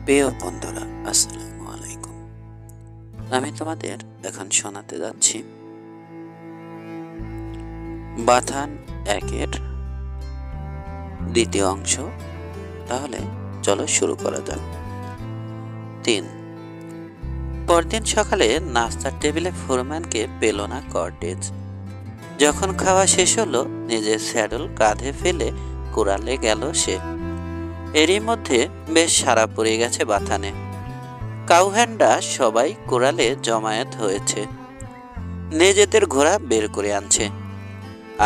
প্রিয় বন্ধুরা, আসসালামু আলাইকুম। আমি তোমাদের এখন শোনাতে যাচ্ছি বাথান একের দ্বিতীয় অংশ। তাহলে চলো শুরু করা যাক। 3। পরদিন সকালে নাস্তার টেবিলে ফোরম্যানকে পেল না কর্টেজ। যখন খাওয়া শেষ হলো, নিজের স্যাডল কাঁধে ফেলে কোরালে গেল সে। এরই মধ্যে বেশ সাড়া পড়ে গেছে বাথানে। কাউহ্যান্ডা সবাই কোরালে জমায়েত হয়েছে, নিজেদের ঘোড়া বের করে আনছে।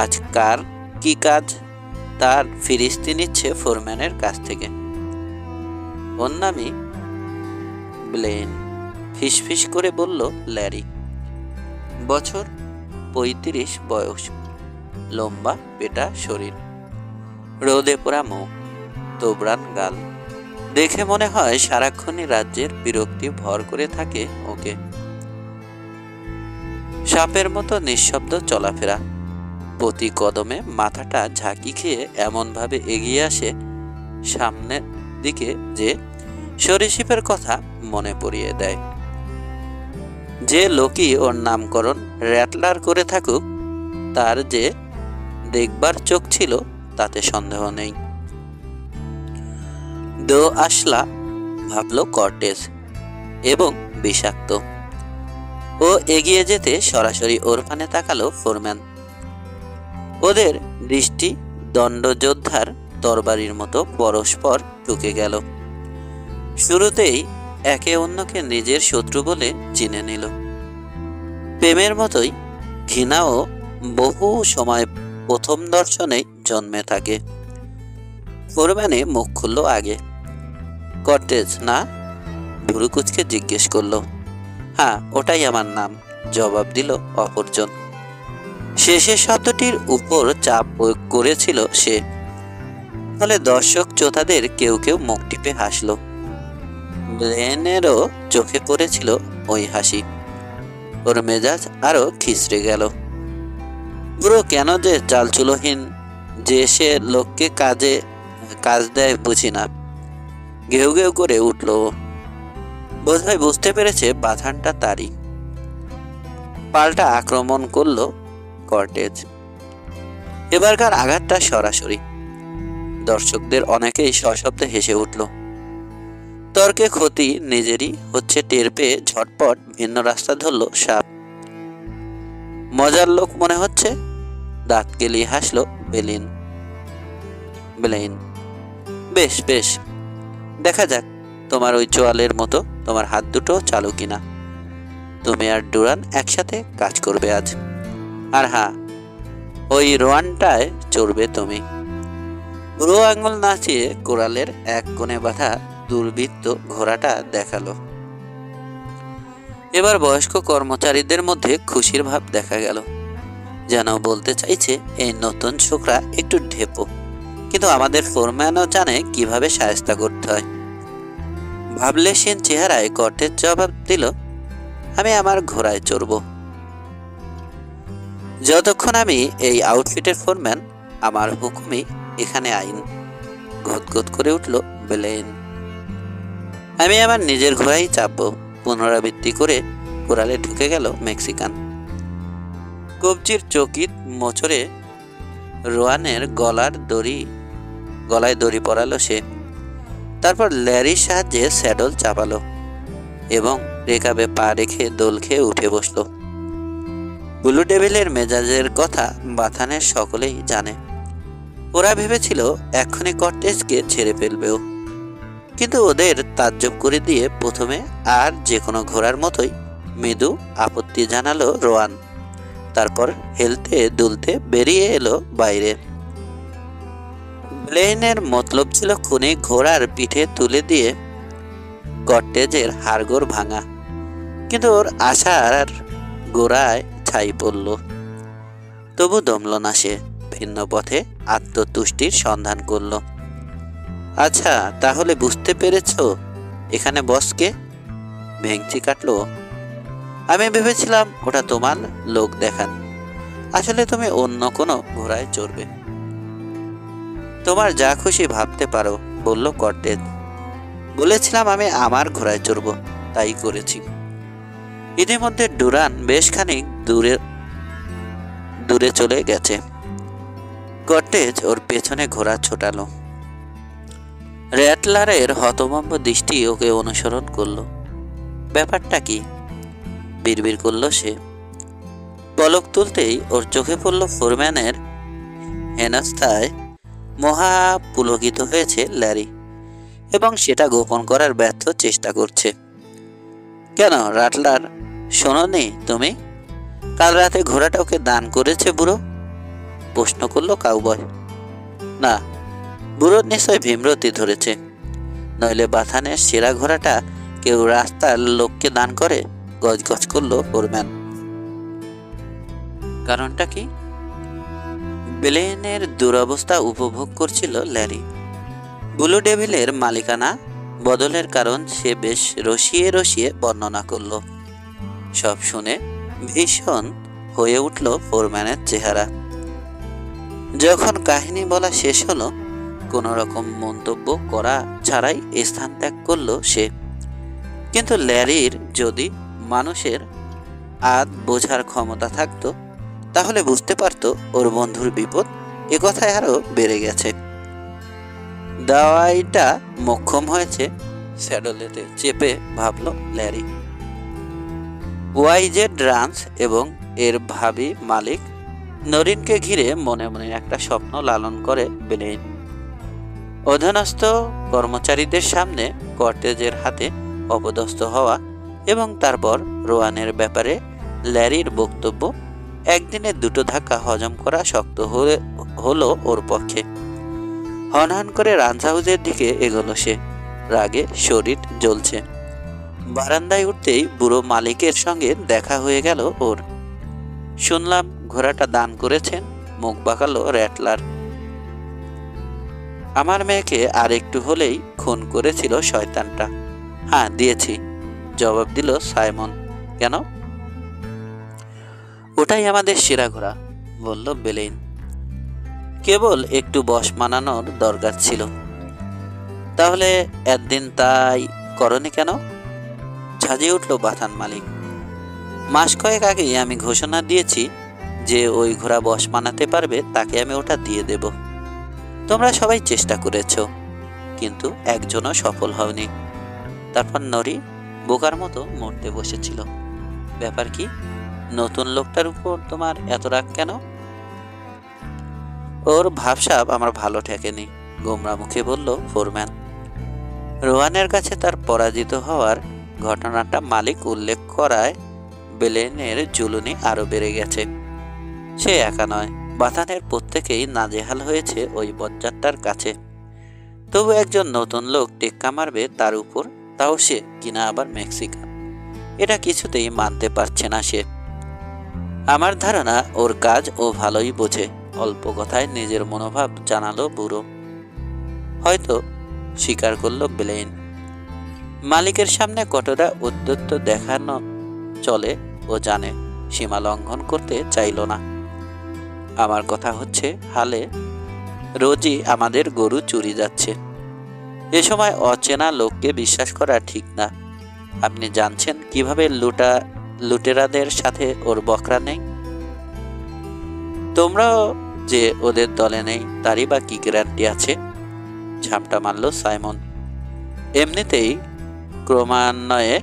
আজ কার কি কাজ তার ফিরিস্তি নিচ্ছে ফোরম্যানের কাছ থেকে। ওর নামই ব্লেন, ফিসফিস করে বলল ল্যারি। বছর 35 বয়স, লম্বা পেটা শরীর, রোদে পোড়া মুখ, তোবড়ান গাল। দেখে মনে হয় সারাক্ষণই রাজ্যের বিরক্তি ভর করে থাকে ওকে। সাপের মতো নিঃশব্দ চলাফেরা, প্রতি কদমে মাথাটা ঝাঁকি খেয়ে এমনভাবে এগিয়ে আসে সামনের দিকে যে সরীসৃপের কথা মনে পড়িয়ে দেয়। যে লোকই ওর নামকরণ র্যাটলার করে থাকুক, তার যে দেখবার চোখ ছিল তাতে সন্দেহ নেই। দো আসলা, ভাবল কর্টেজ, এবং বিষাক্ত। ও এগিয়ে যেতে সরাসরি ওর পানে তাকালো ফোরম্যান। ওদের দৃষ্টি দণ্ডযোদ্ধার তরবারির মতো পরস্পর ঢুকে গেল। শুরুতেই একে অন্যকে নিজের শত্রু বলে চিনে নিল। প্রেমের মতোই ঘৃণাও বহু সময় প্রথম দর্শনেই জন্মে থাকে। ফোরম্যানে মুখ খুলল আগে। কর্টেজ না? ভুরু কুঁচকে জিজ্ঞেস করলো। হ্যাঁ, ওটাই আমার নাম, জবাব দিল অপরজন। শেষের শব্দটির উপর চাপ প্রয়োগ করেছিল সে, ফলে দর্শক শ্রোতাদের কেউ কেউ মুখ টিপে হাসল। ব্লেনেরও চোখে পড়েছিল ওই হাসি। ওর মেজাজ আরো খিচড়ে গেল। পুরো কেন যে চালচুলোহীন, যে সে লোককে কাজ দেয় বুঝি না। ঘেউ ঘেউ করে উঠল। বোধহয় বুঝতে পেরেছে বাথানটা তারই। পাল্টা আক্রমণ করল কর্টেজ। এবারকার আঘাতটা সরাসরি। দর্শকদের অনেকেই সশব্দে হেসে উঠল। তর্কে ক্ষতি নিজেরই হচ্ছে টের পেয়ে ঝটপট ভিন্ন রাস্তা ধরল সাপ। মজার লোক মনে হচ্ছে, দাঁত কেলিয়ে হাসল ব্লেন। বেশ বেশ, দেখা যাক তোমার ওই চোয়ালের মতো তোমার হাত দুটো চালু কিনা। তুমি আর ডুরান একসাথে কাজ করবে আজ। আর হ্যাঁ, ওই রোয়ানটায় চড়বে তুমি। বুড়ো আঙুল নাচিয়ে কোরালের এক কোণে বাঁধা দুর্বৃত্ত ঘোড়াটা দেখালো। এবার বয়স্ক কর্মচারীদের মধ্যে খুশির ভাব দেখা গেল, যেন বলতে চাইছে এই নতুন ছোকরা একটু ঢেপো, কিন্তু আমাদের ফোরম্যানও জানে কিভাবে শায়েস্তা করতে হয়। ভাবলেশীন চেহারায় কর্টেজ জবাব দিল, আমি আমার ঘোড়ায় চড়ব। যতক্ষণ আমি এই আউটফিটের ফোরম্যান, আমার হুকুমই এখানে আইন। গদগদ করে উঠল ব্লেন। আমি আমার নিজের ঘোড়ায় চাপবো। পুনরাবৃত্তি করে কোরালে ঢুকে গেল মেক্সিকান। কবজির চকিত মোচড়ে রোয়ানের গলায় দড়ি পরালো সে। তারপর ল্যারির সাহায্যে স্যাডল চাপালো এবং রেকাবে পা রেখে দোল খেয়ে উঠে বসলো। ব্লু ডেভিলের মেজাজের কথা বাথানের সকলেই জানে। ওরা ভেবেছিল এক্ষুনি কর্টেজকে ছেড়ে ফেলবেও, কিন্তু ওদের তাজ্জব করে দিয়ে প্রথমে আর যে কোনো ঘোড়ার মতোই মৃদু আপত্তি জানালো রোয়ান। তারপর হেলতে দুলতে বেরিয়ে এলো বাইরে। ব্লেনের মতলব ছিল খুনি ঘোড়ার পিঠে তুলে দিয়ে কর্টেজের হাড়গোড় ভাঙা, কিন্তু ওর আশার গোড়ায় ছাই পড়ল। তবু দমল না সে, ভিন্ন পথে আত্মতুষ্টির সন্ধান করল। আচ্ছা, তাহলে বুঝতে পেরেছ এখানে বসকে? ভেঙচি কাটলো। আমি ভেবেছিলাম ওটা তোমার লোক দেখান, আসলে তুমি অন্য কোনো ঘোড়ায় চড়বে। তোমার যা খুশি ভাবতে পারো, বলল কর্টেজ। বলেছিলাম আমি আমার ঘোড়ায় চড়ব, তাই করেছি। ইতিমধ্যে ডুরান বেশ খানিক দূরে দূরে চলে গেছে। কর্টেজ ওর পেছনে ঘোড়া ছোটালো। র্যাটলারের হতভম্ব দৃষ্টি ওকে অনুসরণ করলো। ব্যাপারটা কি? বিড়বিড় করলো সে। পলক তুলতেই ওর চোখে পড়ল ফোরম্যানের হেনস্থায় মহা পুলকিত হয়েছে ল্যারি, এবং সেটা গোপন করার ব্যর্থ চেষ্টা করছে। কেন রাটলার, শোনোনি তুমি? কাল রাতে ঘোড়াটা ওকে দান করেছে বুড়ো, প্রশ্ন করলো কাউবয়। না, বুড়োর নিশ্চয় ভীমরতি ধরেছে, নইলে বাথানের সেরা ঘোড়াটা কেউ রাস্তার লোককে দান করে? গজগজ করলো ফোরম্যান। কারণটা কি? বেলেনের দুরবস্থা উপভোগ করছিল ল্যারি। ব্লু ডেভিলের মালিকানা বদলের কারণ সে বেশ রসিয়ে রসিয়ে বর্ণনা করল। সব শুনে ভীষণ হয়ে উঠল ফোরম্যানের চেহারা। যখন কাহিনী বলা শেষ হলো, কোনো রকম মন্তব্য করা ছাড়াই স্থান ত্যাগ করল সে। কিন্তু ল্যারির যদি মানুষের আদ বোঝার ক্ষমতা থাকতো, তাহলে বুঝতে পারত ওর বন্ধুর বিপদ এ কথায় আরো বেড়ে গেছে। দাওয়াইটা মোক্ষম হয়েছে, স্যাডলেতে চেপে ভাবল ল্যারি। ওয়াইজেড রান্স এবং এর ভাবি মালিক নরিনকে ঘিরে মনে মনে একটা স্বপ্ন লালন করে বেলেন। অধীনস্থ কর্মচারীদের সামনে কর্টেজের হাতে অপদস্থ হওয়া এবং তারপর রোয়ানের ব্যাপারে ল্যারির বক্তব্য, একদিনে দুটো ধাক্কা হজম করা শক্ত হলো ওর পক্ষে। হনহন করে রান্স হাউসের দিকে এগোলো সে, রাগে শরীর জ্বলছে। বারান্দায় উঠতেই বুড়ো মালিকের সঙ্গে দেখা হয়ে গেল ওর। শুনলাম ঘোড়াটা দান করেছেন, মুখ বাঁকালো র্যাটলার। আমার মেয়েকে আর একটু হলেই খুন করেছিল শয়তানটা। হ্যাঁ দিয়েছি, জবাব দিল সাইমন। কেন? ওটাই আমাদের সেরা ঘোড়া, বলল বেলেন। কেবল একটু বশ মানানোর দরকার ছিল। তাহলে একদিন তাই করনি কেন? ঝাঁঝিয়ে উঠল বাথান মালিক। মাস কয়েক আগেই আমি ঘোষণা দিয়েছি যে ওই ঘোড়া বশ মানাতে পারবে তাকে আমি ওটা দিয়ে দেব। তোমরা সবাই চেষ্টা করেছ, কিন্তু একজনও সফল হওনি। তারপর নরি বোকার মতো মরতে বসেছিল। ব্যাপার কি? নতুন লোকটার উপর তোমার এত রাগ কেন? ওর ভাবসাব আমার ভালো ঠেকেনি, গোমরা মুখে বলল ফোরম্যান। রোহানের কাছে তার পরাজিত হওয়ার ঘটনাটা মালিক উল্লেখ করায় বেলেনের জুলুনি আরো বেড়ে গেছে। সে একা নয়, বাথানের প্রত্যেকেই নাজেহাল হয়েছে ওই বজ্জাতটার কাছে। তবু একজন নতুন লোক টেক্কা মারবে তার উপর, তাও সে কিনা আবার মেক্সিকান। এটা কিছুতেই মানতে পারছে না সে। আমার ধারণা ওর কাজ ও ভালোই বোঝে। অল্প কথায় নিজের মনোভাব জানালো বুড়ো। হয়তো, স্বীকার করল বেলেন। মালিকের সামনে কতটা উদ্যত দেখানো চলে ও জানে, সীমা লঙ্ঘন করতে চাইল না। আমার কথা হচ্ছে, হালে রোজই আমাদের গরু চুরি যাচ্ছে। এ সময় অচেনা লোককে বিশ্বাস করা ঠিক না। আপনি জানছেন কিভাবে লুটেরাদের সাথে ওর বকরা নেই? তোমরাও যে ওদের দলে নেই তারই বা কি গ্যারান্টি আছে? ঝামটা মারল সাইমন। এমনিতেই ক্রমান্বয়ে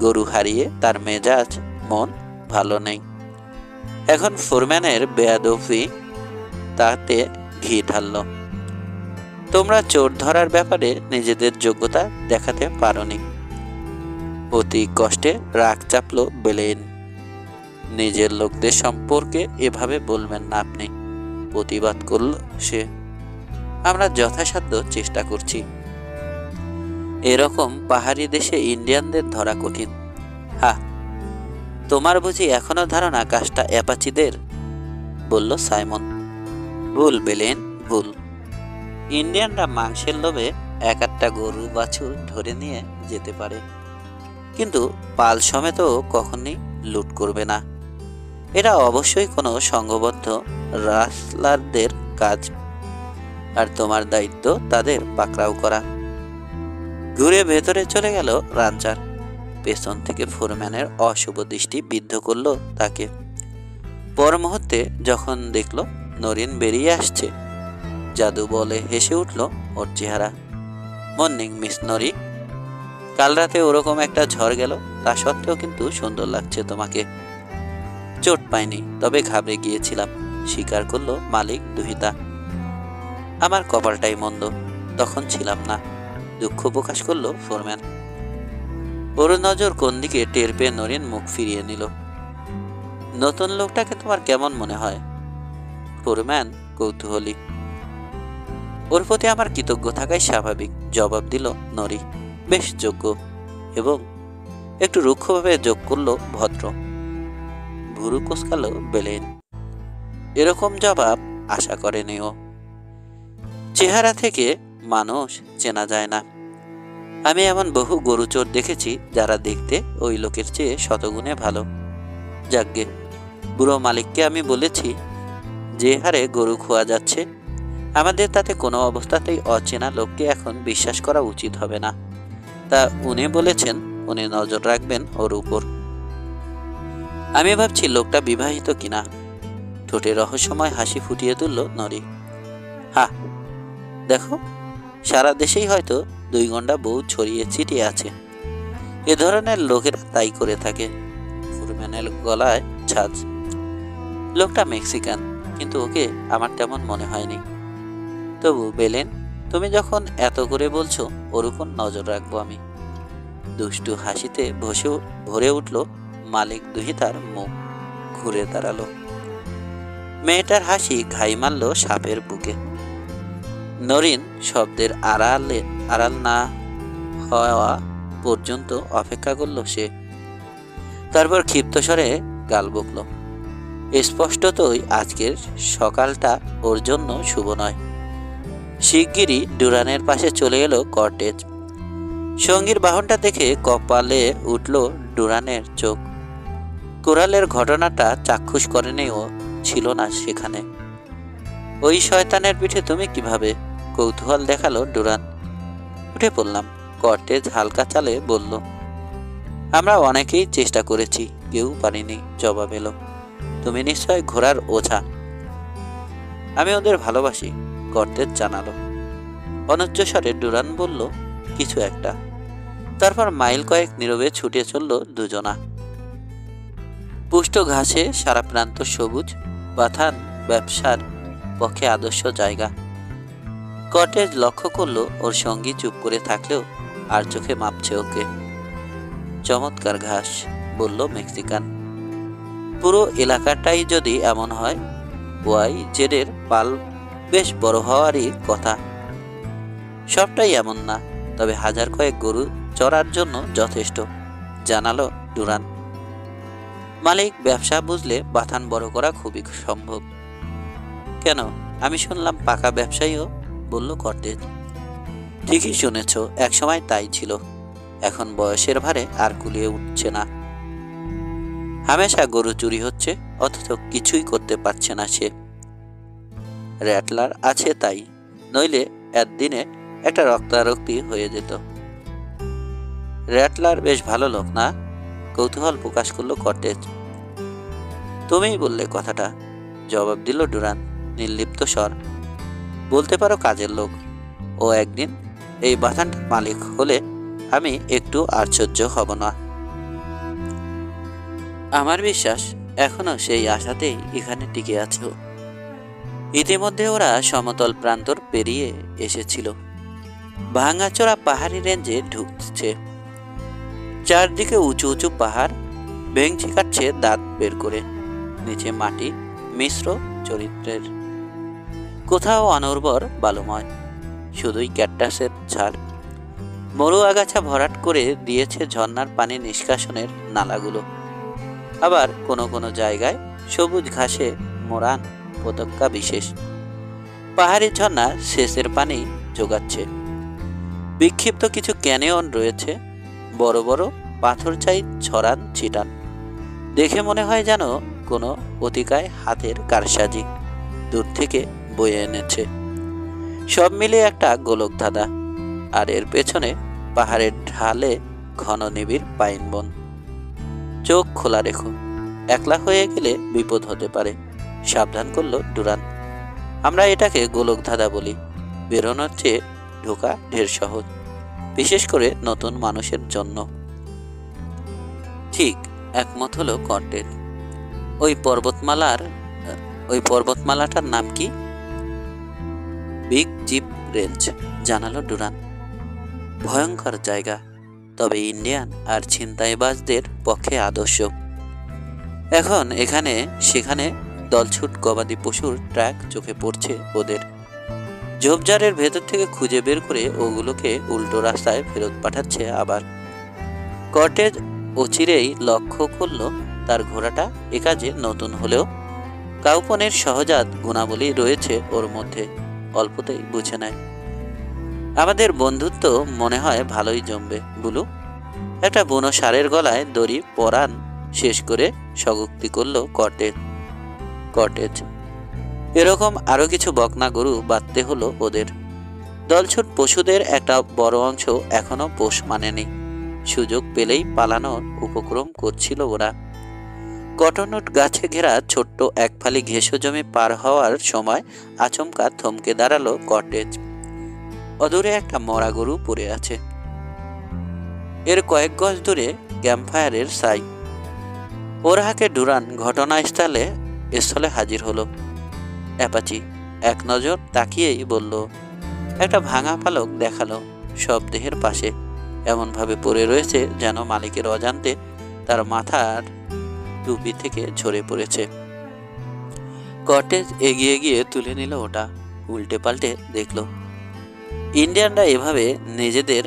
গরু হারিয়ে তার মেজাজ মন ভালো নেই। এখন ফোরম্যানের বেয়াদবি তাতে ঘি ঢালল। তোমরা চোর ধরার ব্যাপারে নিজেদের যোগ্যতা দেখাতে পারোনি। অতি কষ্টে রাগ চাপল বেলেন। নিজের লোকদের সম্পর্কে এভাবে বলবেন না আপনি, প্রতিবাদ করল সে। আমরা যথাসাধ্য চেষ্টা করছি। এরকম পাহাড়ি দেশে ইন্ডিয়ানদের ধরা কঠিন। হ্যাঁ, তোমার বুঝি এখনো ধারণা কাজটা অ্যাপাচিদের? বলল সাইমন। ভুল বেলেন, ভুল। ইন্ডিয়ানরা মাংসের লোভে এক একটা গরু বাছুর ধরে নিয়ে যেতে পারে, কিন্তু পাল সমেত কখনই লুট করবে না। এটা অবশ্যই কোনো সংঘবদ্ধ রাসলারদের কাজ, আর তোমার দায়িত্ব তাদের পাকড়াও করা। ঘুরে ভেতরে চলে গেল রাঞ্চার। পেছন থেকে ফোরম্যানের অশুভ দৃষ্টি বিদ্ধ করলো তাকে। পর মুহূর্তে যখন দেখল নরিন বেরিয়ে আসছে, জাদু বলে হেসে উঠল ওর চেহারা। মর্নিং মিস নরি, কাল রাতে ওরকম একটা ঝড় গেল, তা সত্ত্বেও কিন্তু সুন্দর লাগছে তোমাকে। চোট পাইনি, তবে ঘাবড়ে গিয়েছিলাম, স্বীকার করলো মালিক দুহিতা। আমার কপালটাই মন্দ, তখন ছিলাম না, দুঃখ প্রকাশ করলো ফোরম্যান। ওর নজর কোন দিকে টের পেয়ে নরিন মুখ ফিরিয়ে নিল। নতুন লোকটাকে তোমার কেমন মনে হয়? ফোরম্যান কৌতূহলী। ওর প্রতি আমার কৃতজ্ঞ থাকাই স্বাভাবিক, জবাব দিল নরি। বেশ যোগ্য, এবং একটু রুক্ষভাবে যোগ করলো ভদ্র। ভুরু কোসকালো বেলেন। এরকম জবাব আশা করেনি ও। চেহারা থেকে মানুষ চেনা যায় না। আমি এমন বহু গরুচোর দেখেছি যারা দেখতে ওই লোকের চেয়ে শতগুণে ভালো। যাকগে, বুড়ো মালিককে আমি বলেছি যে হারে গরু খোয়া যাচ্ছে, আমাদের তাতে কোনো অবস্থাতেই অচেনা লোককে এখন বিশ্বাস করা উচিত হবে না। তা উনি বলেছেন উনি নজর রাখবেন ওর উপর। আমি ভাবছি লোকটা বিবাহিত কিনা। ঠোঁটে রহস্যময় হাসি ফুটিয়ে তুলল নরি। হা, দেখো, সারা দেশেই হয়তো 2 ঘন্টা বউ ছড়িয়ে ছিটিয়ে আছে। এ ধরনের লোকেরা তাই করে থাকে। ফোরম্যানের গলায় ঝাঁজ। লোকটা মেক্সিকান, কিন্তু ওকে আমার তেমন মনে হয়নি। তবু বেলেন, তুমি যখন এত করে বলছো, ওর উপর নজর রাখবো আমি। দুষ্টু হাসিতে ভরে উঠল মালিক দুহিতার মুখ। ঘুরে দাঁড়ালো। মেয়েটার হাসি ঘাই মারল সাপের বুকে। নরিন শব্দের আড়াল না হওয়া পর্যন্ত অপেক্ষা করল সে। তারপর ক্ষিপ্ত স্বরে গাল বকল। স্পষ্টতই আজকের সকালটা ওর জন্য শুভ নয়। শিগগিরই ডুরানের পাশে চলে এলো কর্টেজ। সঙ্গীর বাহনটা দেখে কপালে উঠল ডুরানের চোখ। কোরালের ঘটনাটা চাক্ষুষ করেনি ও, ছিল না সেখানে। ওই শয়তানের পিঠে তুমি কিভাবে? কৌতূহল দেখালো ডুরান। উঠে পড়লাম, কর্টেজ হালকা চালে বলল। আমরা অনেকেই চেষ্টা করেছি, কেউ পারিনি, জবাব এলো। তুমি নিশ্চয় ঘোড়ার ওঝা। আমি ওদের ভালোবাসি, কর্টেজ জানালো। অনুচ্চস্বরে ডুরান বলল কিছু একটা। তারপর মাইল কয়েক নীরবে ছুটে চলল দুজনা। পুষ্ট ঘাসে সারা প্রান্ত সবুজ, বাথান ব্যবসার পক্ষে আদর্শ জায়গা। কটেজ লক্ষ্য করলো ওর সঙ্গী চুপ করে থাকলেও আর চোখে মাপছে ওকে। চমৎকার ঘাস, বলল মেক্সিকান। পুরো এলাকাটাই যদি এমন হয়, ওয়াই জেডের পাল বেশ বড় হওয়ারই কথা। সবটাই এমন না, তবে হাজার কয়েক গরু চড়ার জন্য যথেষ্ট, জানালো ডুরান। মালিক ব্যবসা বুঝলে বাথান বড় করা খুবই সম্ভব। কেন, আমি শুনলাম পাকা ব্যবসায়ীও, বলল কর্টেজ। ঠিকই শুনেছ, একসময় তাই ছিল, এখন বয়সের ভারে আর কুলিয়ে উঠছে না। হামেশা গরু চুরি হচ্ছে, অথচ কিছুই করতে পারছে না সে। র্যাটলার আছে তাই, নইলে একদিনে একটা রক্তারক্তি হয়ে যেত। র্যাটলার বেশ ভালো লোক না? কৌতূহল প্রকাশ করলো কর্টেজ। তুমিই বললে কথাটা, জবাব দিল ডুরান নির্লিপ্ত স্বর। বলতে পারো কাজের লোক। ও একদিন এই বাথানটার মালিক হলে আমি একটু আশ্চর্য হব না। আমার বিশ্বাস এখনো সেই আশাতেই এখানে টিকে আছে। ইতিমধ্যে ওরা সমতল প্রান্তর পেরিয়ে এসেছিল। ভাঙাচোরা পাহাড়ি রেঞ্জে ঢুকছে। চারদিকে উঁচু উঁচু পাহাড় ভেঙচি কাটছে দাঁত বের করে। নিচে মাটি মিশ্র চরিত্রের, কোথাও অনুর্বর বালুময়, শুধুই ক্যাকটাসের ছাড়। মরু আগাছা ভরাট করে দিয়েছে ঝর্ণার পানি নিষ্কাশনের নালাগুলো। আবার কোনো কোনো জায়গায় সবুজ ঘাসে মোড়ান পতাকা বিশেষ। পাহাড়ি ঝর্ণা সেচের পানি যোগাচ্ছে। বিক্ষিপ্ত কিছু ক্যানিয়ন রয়েছে, বড় বড় পাথর চাই ছড়ান ছিটান। দেখে মনে হয় যেন কোনো অতিকায় হাতের কারসাজি দূর থেকে বয়ে এনেছে। সব মিলিয়ে একটা গোলক ধাঁধা। আর এর পেছনে পাহাড়ের ঢালে ঘন নিবিড় পাইন বন। চোখ খোলা রেখো, একলা হয়ে গেলে বিপদ হতে পারে, সাবধান করলো ডুরান। আমরা এটাকে গোলকধাঁধা বলি। বেরোনোর চেয়ে ঢোকা ঢের সহজ, বিশেষ করে নতুন মানুষের জন্য। ঠিক, একমত হলো কর্টেজ। ওই পর্বতমালাটার নাম কি? বিগ জিপ রেঞ্জ, জানালো ডুরান। ভয়ঙ্কর জায়গা, তবে ইন্ডিয়ান আর ছিনতাইবাজদের পক্ষে আদর্শ। এখন এখানে সেখানে দলছুট গবাদি পশুর ট্র্যাক চোখে পড়ছে ওদের। ঝোপঝাড়ের ভেতর থেকে খুঁজে বের করে ওগুলোকে উল্টো রাস্তায় ফেরত পাঠাচ্ছে আবার। কর্টেজ অচিরেই লক্ষ্য করল তার ঘোড়াটা এ কাজে নতুন হলেও কাউপনের সহজাত গুণাবলী রয়েছে ওর মধ্যে, অল্পতেই বুঝে নেয়। আমাদের বন্ধুত্ব মনে হয় ভালোই জমবে বুলু। একটা বুনো ষাঁড়ের গলায় দড়ি পরান শেষ করে স্বগোক্তি করল কর্টেজ। এরকম আরো কিছু বকনা গরু বাঁধতে হলো ওদের। দলছুট পশুদের একটা বড় অংশ এখনো পোষ মানেনি, সুযোগ পেলেই পালানোর উপক্রম করছিল ওরা। কটনউড গাছে ঘেরা ছোট্ট এক ফালি ঘেঁষো জমি পার হওয়ার সময় আচমকা থমকে দাঁড়ালো কর্টেজ। অদূরে একটা মরা গরু পড়ে আছে। এর কয়েক গজ দূরে ক্যাম্পফায়ারের ছাই। ওর হাঁকে ডুরান ঘটনাস্থলে হাজির হলো। অ্যাপাচি এক নজর তাকিয়েই বলল, একটা ভাঙা পালক দেখালো শবদেহের পাশে, এমনভাবে পড়ে রয়েছে যেন মালিকের অজান্তে তার মাথার টুপি থেকে ঝরে পড়েছে। কর্টেজ এগিয়ে গিয়ে তুলে নিল ওটা, উল্টে পাল্টে দেখল। ইন্ডিয়ানরা এভাবে নিজেদের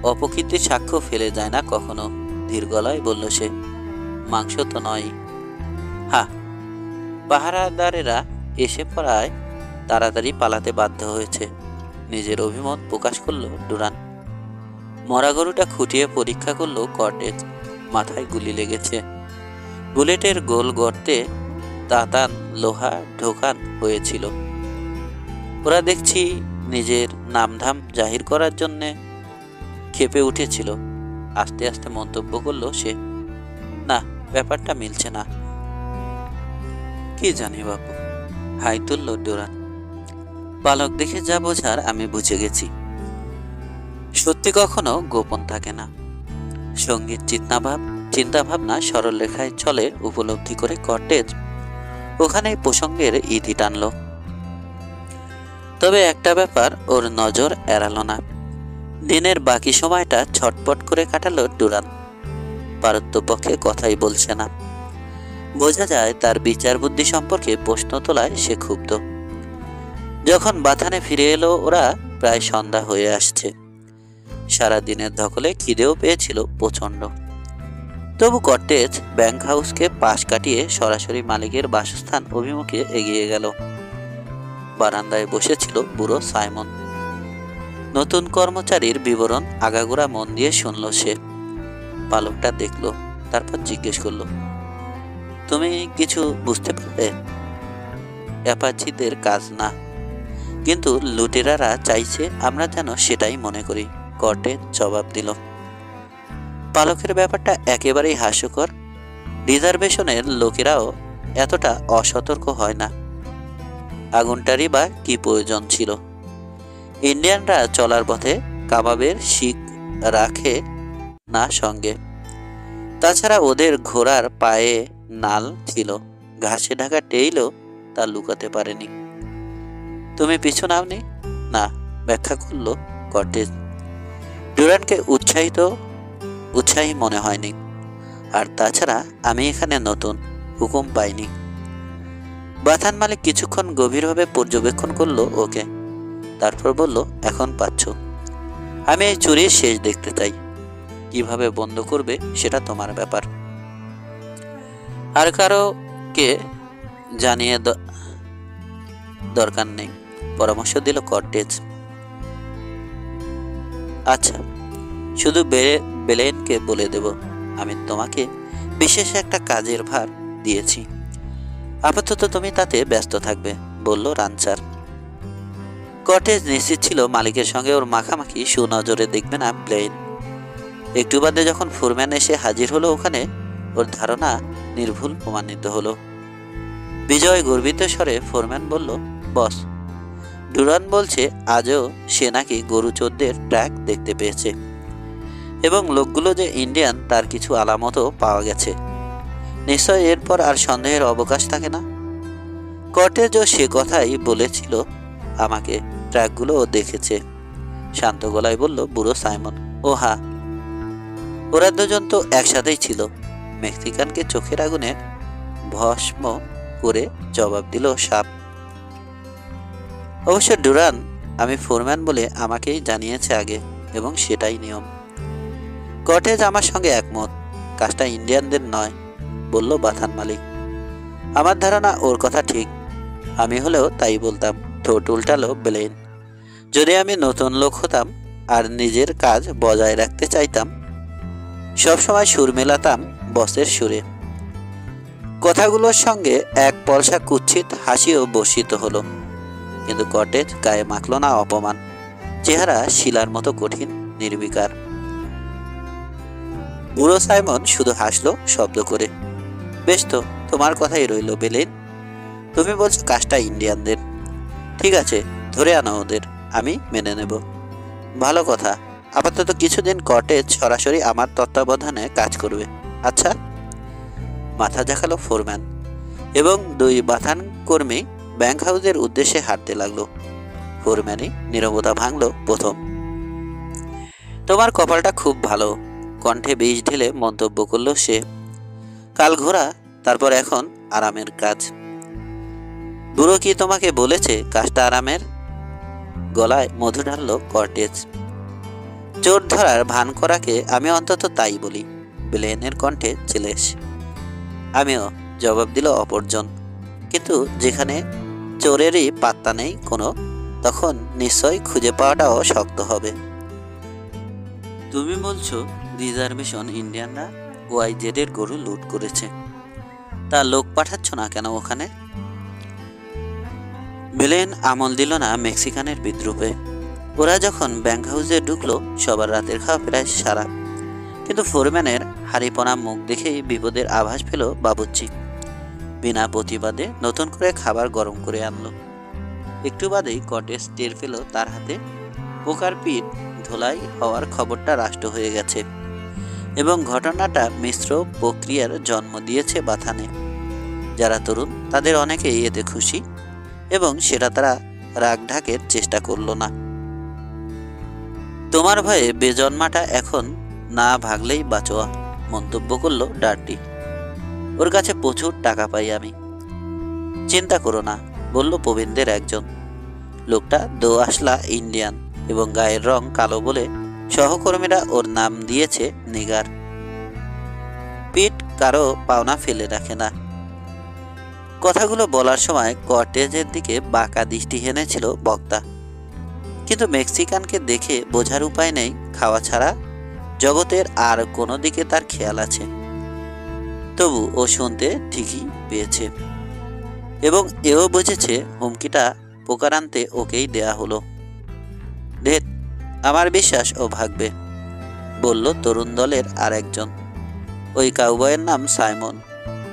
অপকীর্তির সাক্ষ্য ফেলে যায় না কখনো, ধীর গলায় বলল সে। মাংস তো নয়। হা, পাহারাদারেরা এসে পড়ায় তাড়াতাড়ি পালাতে বাধ্য হয়েছে, নিজের অভিমত প্রকাশ করল ডুরান। মরা গরুটা খুঁটিয়ে পরীক্ষা করলো কর্টেজ। মাথায় গুলি লেগেছে। বুলেটের গোল গর্তে তাতান লোহা ঢোকান হয়েছিল। ওরা দেখছি নিজের নামধাম জাহির করার জন্যে ক্ষেপে উঠেছিল। আস্তে আস্তে মন্তব্য করলো সে। না, ব্যাপারটা মিলছে না। কি জানি বাবু, হাই তুলল ডুরান। পালক দেখে যা বোঝার আমি বুঝে গেছি। সত্যি কখনো গোপন থাকে না। সঙ্গীত চিন্তাভাবনা সরল রেখায় চলে উপলব্ধি করে কর্টেজ ওখানে প্রসঙ্গের ইতি টানল। তবে একটা ব্যাপার ওর নজর এড়ালো না। দিনের বাকি সময়টা ছটপট করে কাটালো ডুরান। পারত্যপক্ষে কথাই বলছে না। বোঝা যায় তার বিচার বুদ্ধি সম্পর্কে প্রশ্ন তোলায় সে ক্ষুব্ধ। যখন বাথানে ফিরে এলো ওরা প্রায় সন্ধ্যা হয়ে আসছে। সারা দিনের ধকলে খিদেও পেয়েছিল প্রচণ্ড। তবু কর্টেজ ব্যাংক হাউসকে পাশ কাটিয়ে সরাসরি মালিকের বাসস্থান অভিমুখে এগিয়ে গেল। বারান্দায় বসেছিল বুড়ো সাইমন। নতুন কর্মচারীর বিবরণ আগাগোড়া মন দিয়ে শুনল সে। পালকটা দেখল, তারপর জিজ্ঞেস করলো, তুমি কিছু বুঝতে পারলে? অ্যাপাচিদের কাজ না, কিন্তু লুটেরারা চাইছে আমরা যেন সেটাই মনে করি, কর্টেজ জবাব দিল। পালকের ব্যাপারটা একেবারেই হাস্যকর। রিজার্ভেশনের লোকেরাও এতটা অসতর্ক হয় না। আগুনটারই বা কি প্রয়োজন ছিল? ইন্ডিয়ানরা চলার পথে কাবাবের শিক রাখে না সঙ্গে। তাছাড়া ওদের ঘোড়ার পায়ে নাল ছিল, ঘাসে ঢাকা টেইলও তা লুকাতে পারেনি। তুমি পিছু নাওনি? না, ব্যাখ্যা করলো কর্টেজ। ডুরানকে উৎসাহী মনে হয়নি। আর তাছাড়া আমি এখানে নতুন, হুকুম পাইনি। বাথান মালিক কিছুক্ষণ গভীরভাবে পর্যবেক্ষণ করলো ওকে, তারপর বলল, এখন পাচ্ছ। আমি এই চুরির শেষ দেখতে চাই। কিভাবে বন্ধ করবে সেটা তোমার ব্যাপার। আর কারোকে জানিয়ে দরকার নেই, পরামর্শ দিল কর্টেজ। আচ্ছা, শুধু বেলেনকে বলে দেব আমি তোমাকে বিশেষ একটা কাজের ভার দিয়েছি। আপাতত তুমি তাতে ব্যস্ত থাকবে, বলল রানচার। কটেজ নিশ্চিত ছিল মালিকের সঙ্গে ওর মাখামাখি সুনজরে দেখবে না ব্লেন। একটু বাদে যখন ফোরম্যান এসে হাজির হলো ওখানে, ওর ধারণা নির্ভুল প্রমাণিত হলো। বিজয় গর্বিত স্বরে ফোরম্যান বলল, বস, ডুরান বলছে আজও সে নাকি গরু চোরদের ট্র্যাক দেখতে পেয়েছে এবং লোকগুলো যে ইন্ডিয়ান তার কিছু আলামতও পাওয়া গেছে। নিশ্চয় এরপর আর সন্দেহের অবকাশ থাকে না। কটেজও সে কথাই বলেছিল আমাকে, ট্র্যাকগুলোও দেখেছে। শান্ত গলায় বলল বুড়ো সাইমন। ও হা, ওরা দুজন তো একসাথেই ছিল। মেক্সিকানকে চোখের আগুনে ভস্ম করে জবাব দিল সাপ। অবশ্য ডুরান আমি ফোরম্যান বলে আমাকেই জানিয়েছে আগে, এবং সেটাই নিয়ম। কটেজ আমার সঙ্গে একমত, কাজটা ইন্ডিয়ানদের নয়, বলল বাথান মালিক। আমার ধারণা ওর কথা ঠিক। আমি হলেও তাই বলতাম, ঠোঁট উল্টালো ব্লেন। যদি আমি নতুন লোক হতাম আর নিজের কাজ বজায় রাখতে চাইতাম, সবসময় সুর মেলাতাম বসের সুরে। কথাগুলোর সঙ্গে এক পলসা কুৎসিত হাসিও বর্ষিত হলো, কিন্তু কটেজ গায়ে মাখল না অপমান। চেহারা শিলার মতো কঠিন, নির্বিকার। বুড়ো সাইমন শুধু হাসলো শব্দ করে। বেশ তো, তোমার কথাই রইল বেলেন। তুমি বলছো কাজটা ইন্ডিয়ানদের। ঠিক আছে, ধরে আনো ওদের, আমি মেনে নেব। ভালো কথা। আপাতত কিছুদিন কটেজ সরাসরি আমার তত্ত্বাবধানে কাজ করবে। আচ্ছা। মাথা ঝাঁকালো ফোরম্যান এবং দুই বাথান কর্মী ব্যাংক হাউসের উদ্দেশ্যে হাঁটতে লাগলো। ফোরম্যানই নীরবতা ভাঙল প্রথম। তোমার কপালটা খুব ভালো, কণ্ঠে বিষ ঢেলে মন্তব্য করল সে। কাল ঘোরা, তারপর এখন আরামের কাজ। বুড়ো কি তোমাকে বলেছে কাজটা আরামের? গলায় মধু ঢালল কর্টেজ। চোর ধরার ভান করাকে আমি অন্তত তাই বলি, ব্লেনের কণ্ঠে চেলেশ। আমিও, জবাব দিল অপরজন। কিন্তু যেখানে চোরেরই পাত্তা নেই কোনো, তখন নিশ্চয় খুঁজে পাওয়াটাও শক্ত হবে। তুমি বলছো রিজার্ভেশন ইন্ডিয়ানরা ওয়াইজেডের গরু লুট করেছে, তা লোক পাঠাচ্ছ না কেন ওখানে? ব্লেন আমল দিল না মেক্সিকানের বিদ্রুপে। ওরা যখন ব্যাংক হাউসে ঢুকলো সবার রাতের খাওয়া প্রায় সারা, কিন্তু ফোরম্যানের হারিপনা মুখ দেখেই বিপদের আভাস পেল বাবুর্চি। বিনা প্রতিবাদে নতুন করে খাবার গরম করে আনলো। একটু বাদেই কটেজ টের পেল তার হাতে পোকার পিঠ ধোলাই হওয়ার খবরটা রাষ্ট্র হয়ে গেছে এবং ঘটনাটা মিশ্র প্রক্রিয়ার জন্ম দিয়েছে বাথানে। যারা তরুণ তাদের অনেকেই এতে খুশি, এবং সেটা তারা রাগ ঢাকের চেষ্টা করল না। তোমার ভয়ে বেজন্মাটা এখন না ভাগলেই বাঁচোয়া, মন্তব্য করলো ডার্টি। ওর কাছে প্রচুর টাকা পাই আমি। চিন্তা করো না, বলল প্রবীণদের একজন। লোকটা দোআঁশলা ইন্ডিয়ান এবং গায়ের রং কালো বলে সহকর্মীরা ওর নাম দিয়েছে নিগার। পিট কারো পাওনা ফেলে রাখে না। কথাগুলো বলার সময় কর্টেজের দিকে বাঁকা দৃষ্টি হেনেছিল বক্তা, কিন্তু মেক্সিকানকে দেখে বোঝার উপায় নেই খাওয়া ছাড়া জগতের আর কোনো দিকে তার খেয়াল আছে। তবু ও শুনতে ঠিকই পেয়েছে এবং এও বুঝেছে হুমকিটা পোকারান্তে ওকেই দেয়া হলো। ধেৎ, আমার বিশ্বাস ও ভাগবে, বলল তরুণ দলের আর একজন। ওই কাউবয়ের নাম সাইমন,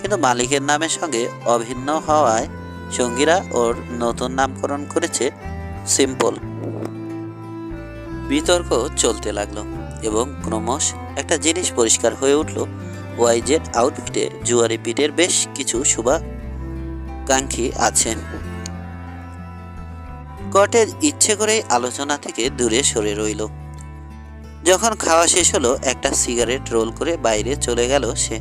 কিন্তু মালিকের নামের সঙ্গে অভিন্ন হওয়ায় সঙ্গীরা ওর নতুন নামকরণ করেছে সিম্পল। বিতর্ক চলতে লাগলো এবং ক্রমশ একটা জিনিস পরিষ্কার হয়ে উঠল, ওয়াইজেড আউটফিটে জুয়ারি পিটের বেশ কিছু শুভাকাঙ্ক্ষী আছেন। কটেজ ইচ্ছে করেই আলোচনা থেকে দূরে সরে রইল। যখন খাওয়া শেষ হলো একটা সিগারেট রোল করে বাইরে চলে গেল সে।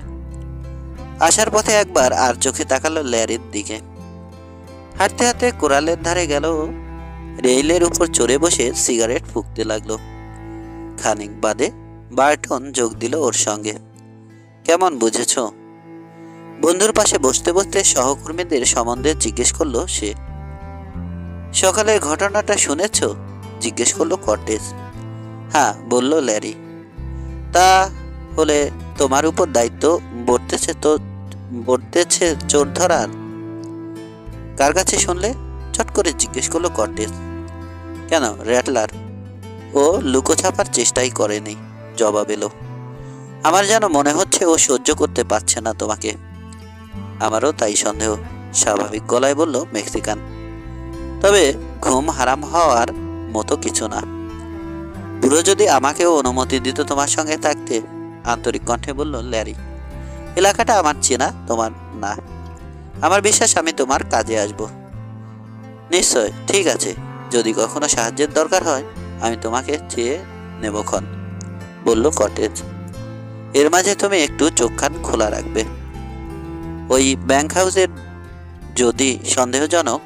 আসার পথে একবার আর চোখে তাকালো ল্যারির দিকে। হাঁটতে হাঁটতে কোরালের ধারে গেল, রেইলের উপর চড়ে বসে সিগারেট ফুঁকতে লাগলো। খানিক বাদে বার্টন যোগ দিল ওর সঙ্গে। কেমন বুঝেছ? বন্ধুর পাশে বসতে বসতে সহকর্মীদের সম্বন্ধে জিজ্ঞেস করলো সে। সকালের ঘটনাটা শুনেছ? জিজ্ঞেস করলো কর্টেজ। হ্যাঁ, বলল ল্যারি। তা হলে তোমার উপর দায়িত্ব বর্তেছে চোর ধরার। কার কাছে শুনলে? চট করে জিজ্ঞেস করলো কর্টেজ। কেন র্যাটলার? ও লুকোছাপার চেষ্টাই করেনি, জবাব এলো। আমার যেন মনে হচ্ছে ও সহ্য করতে পারছে না তোমাকে। আমারও তাই সন্দেহ, স্বাভাবিক গলায় বলল মেক্সিকান। তবে ঘুম হারাম হওয়ার মতো কিছু না। বুড়ো যদি আমাকেও অনুমতি দিত তোমার সঙ্গে থাকতে, আন্তরিক কণ্ঠে বলল ল্যারি। এলাকাটা আমার চেনা, তোমার না। আমার বিশ্বাস আমি তোমার কাজে আসব। নিশ্চয়, ঠিক আছে। যদি কখনো সাহায্যের দরকার হয় আমি তোমাকে চেয়ে নেবক্ষণ, বলল কটেজ। এর মাঝে তুমি একটু চোখ কান খোলা রাখবে। ওই ব্যাংক হাউসের যদি সন্দেহজনক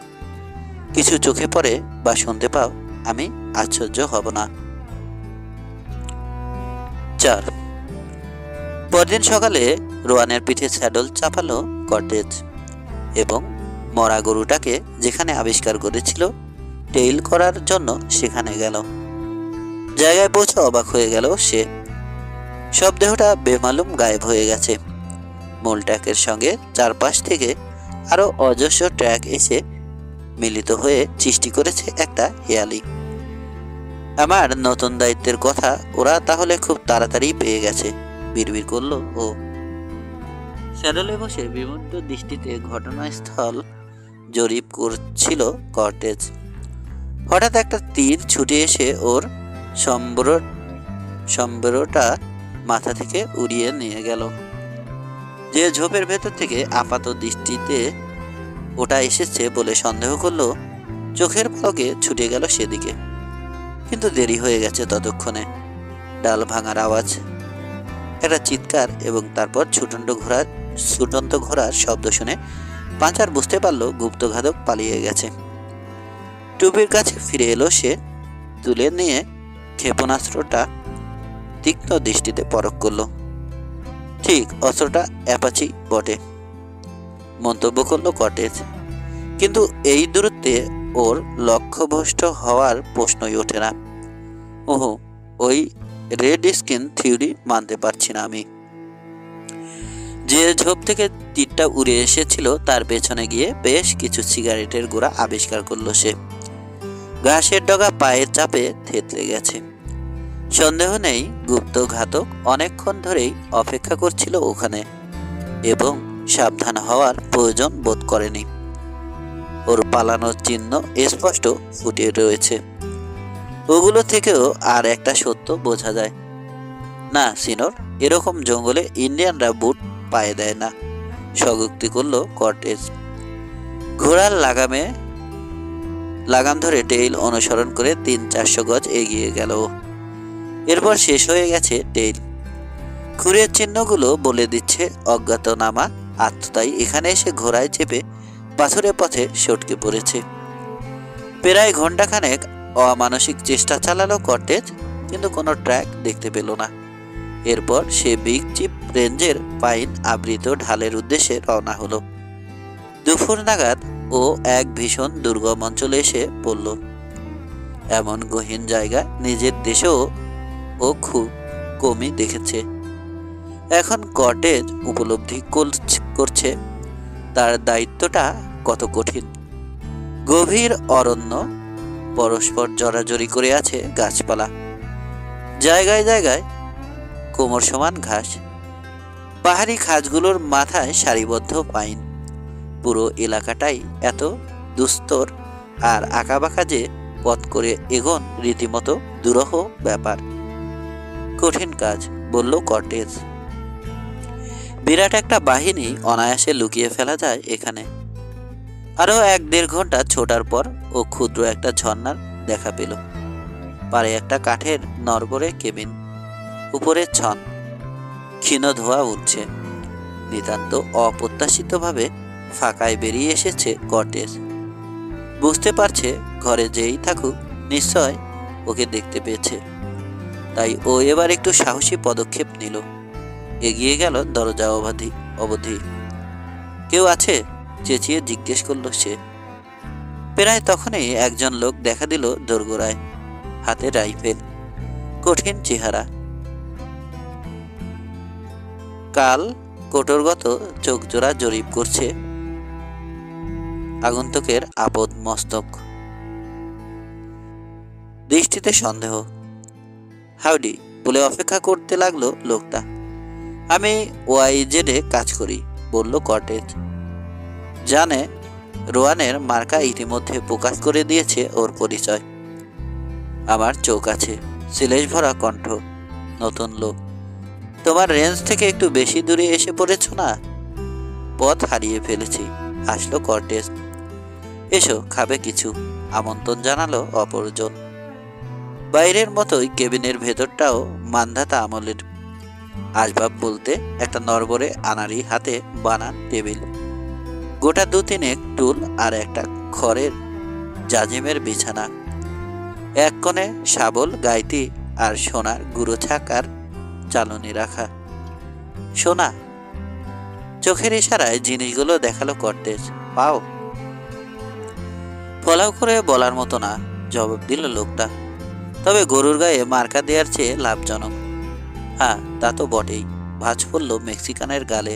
কিছু চোখে পড়ে বা শুনতে পাও, আমি আশ্চর্য হব না। 4 পরদিন সকালে রোয়ানের পিঠে স্যাডল চাপালো কটেজ এবং মরা গরুটাকে যেখানে আবিষ্কার করেছিল টেইল করার জন্য সেখানে গেল। জায়গায় পৌঁছে অবাক হয়ে গেল সে। সব দেহটা বেমালুম গায়েব হয়ে গেছে। মূল ট্র্যাকের সঙ্গে চারপাশ থেকে আরো অজস্র ট্র্যাক এসে মিলিত হয়ে সৃষ্টি করেছে একটা হেয়ালি। আমার নতুন দায়িত্বের কথা ওরা তাহলে খুব তাড়াতাড়ি পেয়ে গেছে, বিড়বিড় করলো ও। স্যাডলে বসে বিমুগ্ধ দৃষ্টিতে ঘটনাস্থল জরিপ করছিল কর্টেজ। হঠাৎ একটা তীর ছুটে এসে ওর সম্বরটা মাথা থেকে উড়িয়ে নিয়ে গেল। যে ঝোপের ভেতর থেকে আপাত দৃষ্টিতে ওটা এসেছে বলে সন্দেহ করলো, চোখের পলকে ছুটে গেল সেদিকে। কিন্তু দেরি হয়ে গেছে ততক্ষণে। ডাল ভাঙার আওয়াজ, একটা চিৎকার এবং তারপর ছুটন্ত ঘোড়ার শব্দ শুনে পাঁচার বুঝতে পারলো গুপ্তঘাতক পালিয়ে গেছে। টুপির কাছে ফিরে এলো সে, তুলে নিয়ে ক্ষেপণাস্ত্রটা তীক্ষ্ণ দৃষ্টিতে পরখ করলো। ঠিক অস্ত্রটা অ্যাপাচি বটে, মন্তব্য করলো কটেজ। কিন্তু এই দূরত্বে ওর লক্ষ্যভ্রষ্ট হওয়ার প্রশ্নই ওঠে না। ওহো, ওই রেড স্কিন থিওরি মানতে পারছি না আমি। যে ঝোপ থেকে তীরটা উড়ে এসেছিল তার পেছনে গিয়ে বেশ কিছু সিগারেটের গোড়া আবিষ্কার করলো সে। ঘাসের ডগা পায়ের চাপে থেতলে গেছে। সন্দেহ নেই গুপ্তঘাতক অনেকক্ষণ ধরেই অপেক্ষা করছিল ওখানে এবং সাবধান হওয়ার প্রয়োজন বোধ করেনি। ওর পালানোর চিহ্ন স্পষ্ট ফুটে রয়েছে। ওগুলো থেকেও আর একটা সত্য বোঝা যায়। না সিনোর, এরকম জঙ্গলে ইন্ডিয়ানরা বুট পায়ে দেয় না, স্বগোক্তি করল কর্টেজ। ঘোড়ার লাগাম ধরে টেইল অনুসরণ করে 300-400 গজ এগিয়ে গেল। এরপর শেষ হয়ে গেছে টেইল। খুরের চিহ্নগুলো বলে দিচ্ছে অজ্ঞাতনামা আত্মতাই এখানে এসে ঘোড়ায় চেপে পাথুরে পথে সটকে পড়েছে। প্রায় ঘন্টাখানেক অমানসিক চেষ্টা চালালো কর্টেজ, কিন্তু কোনো ট্র্যাক দেখতে পেল না। এরপর সে বিগ চিপ রেঞ্জের পাইন আবৃত ঢালের উদ্দেশ্যে রওনা হলো। দুপুর নাগাদ ও এক ভীষণ দুর্গম অঞ্চলে এসে পড়ল। এমন গহীন জায়গা নিজের দেশেও ও খুব কমই দেখেছে। এখন কর্টেজ উপলব্ধি করছে তার দায়িত্বটা কত কঠিন। গভীর অরণ্য, পরস্পর জড়াজড়ি করে আছে গাছপালা, জায়গায় জায়গায় কোমর সমান ঘাস, পাহাড়ি খাঁজগুলোর মাথায় সারিবদ্ধ পাইন। পুরো এলাকাটাই এত দুস্তর আর আঁকাবাঁকা যে পথ করে এগোন রীতিমতো দুরূহ ব্যাপার। কঠিন কাজ, বলল কর্টেজ। বিরাট একটা বাহিনী অনায়াসে লুকিয়ে ফেলা যায় এখানে। আরো 1-1.5 ঘন্টা ছোটার পর ও ক্ষুদ্র একটা ঝর্ণার দেখা পেল। পারে একটা কাঠের নড়বড়ে কেবিন, উপরে ছন, ক্ষীণ ধোঁয়া উঠছে। নিতান্ত অপ্রত্যাশিতভাবে ফাঁকায় বেরিয়ে এসেছে কর্টেজ। বুঝতে পারছে ঘরে যেই থাকুক নিশ্চয় ওকে দেখতে পেয়েছে, তাই ও এবার একটু সাহসী পদক্ষেপ নিল। এগিয়ে গেল দরজা অবধি। কেউ আছে? চেঁচিয়ে জিজ্ঞেস করল সে। প্রায় তখনই একজন লোক দেখা দিল দোরগোড়ায়, হাতে রাইফেল, কঠিন চেহারা, কাল কোটরগত চোখ জোড়া জরিপ করছে আগন্তুকের আপদ মস্তক। দৃষ্টিতে সন্দেহ। হাউডি বলে অপেক্ষা করতে লাগলো লোকটা। আমি ওয়াইজেডে কাজ করি, বলল কর্টেজ। জানে রোয়ানের মার্কা ইতিমধ্যে প্রকাশ করে দিয়েছে ওর পরিচয়। আমার চোখ আছে, সিলেশ ভরা কণ্ঠ। নতুন লোক, তোমার রেঞ্জ থেকে একটু বেশি দূরে এসে পড়েছ না? পথ হারিয়ে ফেলেছি, হাসলো কর্টেজ। এসো, খাবে কিছু, আমন্ত্রণ জানালো অপরজন। বাইরের মতোই কেবিনের ভেতরটাও মান্ধাতা আমলের। আসবাব বলতে একটা নরবরে আনাড়ি হাতে বানান টেবিল, গোটা 2-3 টুল আর একটা খড়ের জাজিমের বিছানা। এক কোণে শাবল গাইতি আর সোনার গুঁড়ো ছাকার চালনি রাখা। সোনা, চোখের ইশারায় জিনিসগুলো দেখালো কর্টেজ। পাও? ফলাও করে বলার মতো না, জবাব দিল লোকটা। তবে গরুর গায়ে মার্কা দেওয়ার চেয়ে লাভজনক। হ্যাঁ, তা তো বটেই, ভাঁজ পড়ল মেক্সিকানের গালে।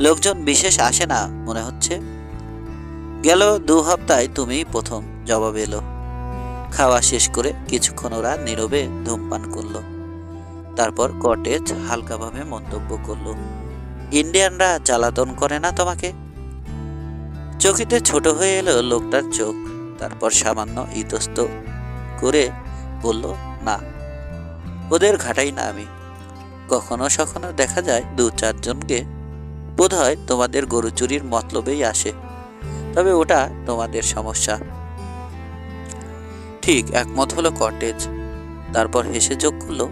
লোকজন বিশেষ আসে না মনে হচ্ছে। গেল 2 হপ্তায় তুমিই প্রথম, জবাব এলো। খাওয়া শেষ করে কিছুক্ষণ ওরা নীরবে ধূমপান করলো। তারপর কর্টেজ হালকাভাবে মন্তব্য করল, ইন্ডিয়ানরা জ্বালাতন করে না তোমাকে? চকিতে ছোট হয়ে এলো লোকটার চোখ। তারপর সামান্য ইতস্ত করে বলল, না, ওদের ঘাটাই না আমি। কখনো সখনো দেখা যায় 2-4 জনকে, বোধ হয় তোমাদের গরু চুরির মতলবেই আসে। তবে ওটা তোমাদের সমস্যা। ঠিক একমত হলো কর্টেজ। তারপর হেসে যোগ করলো,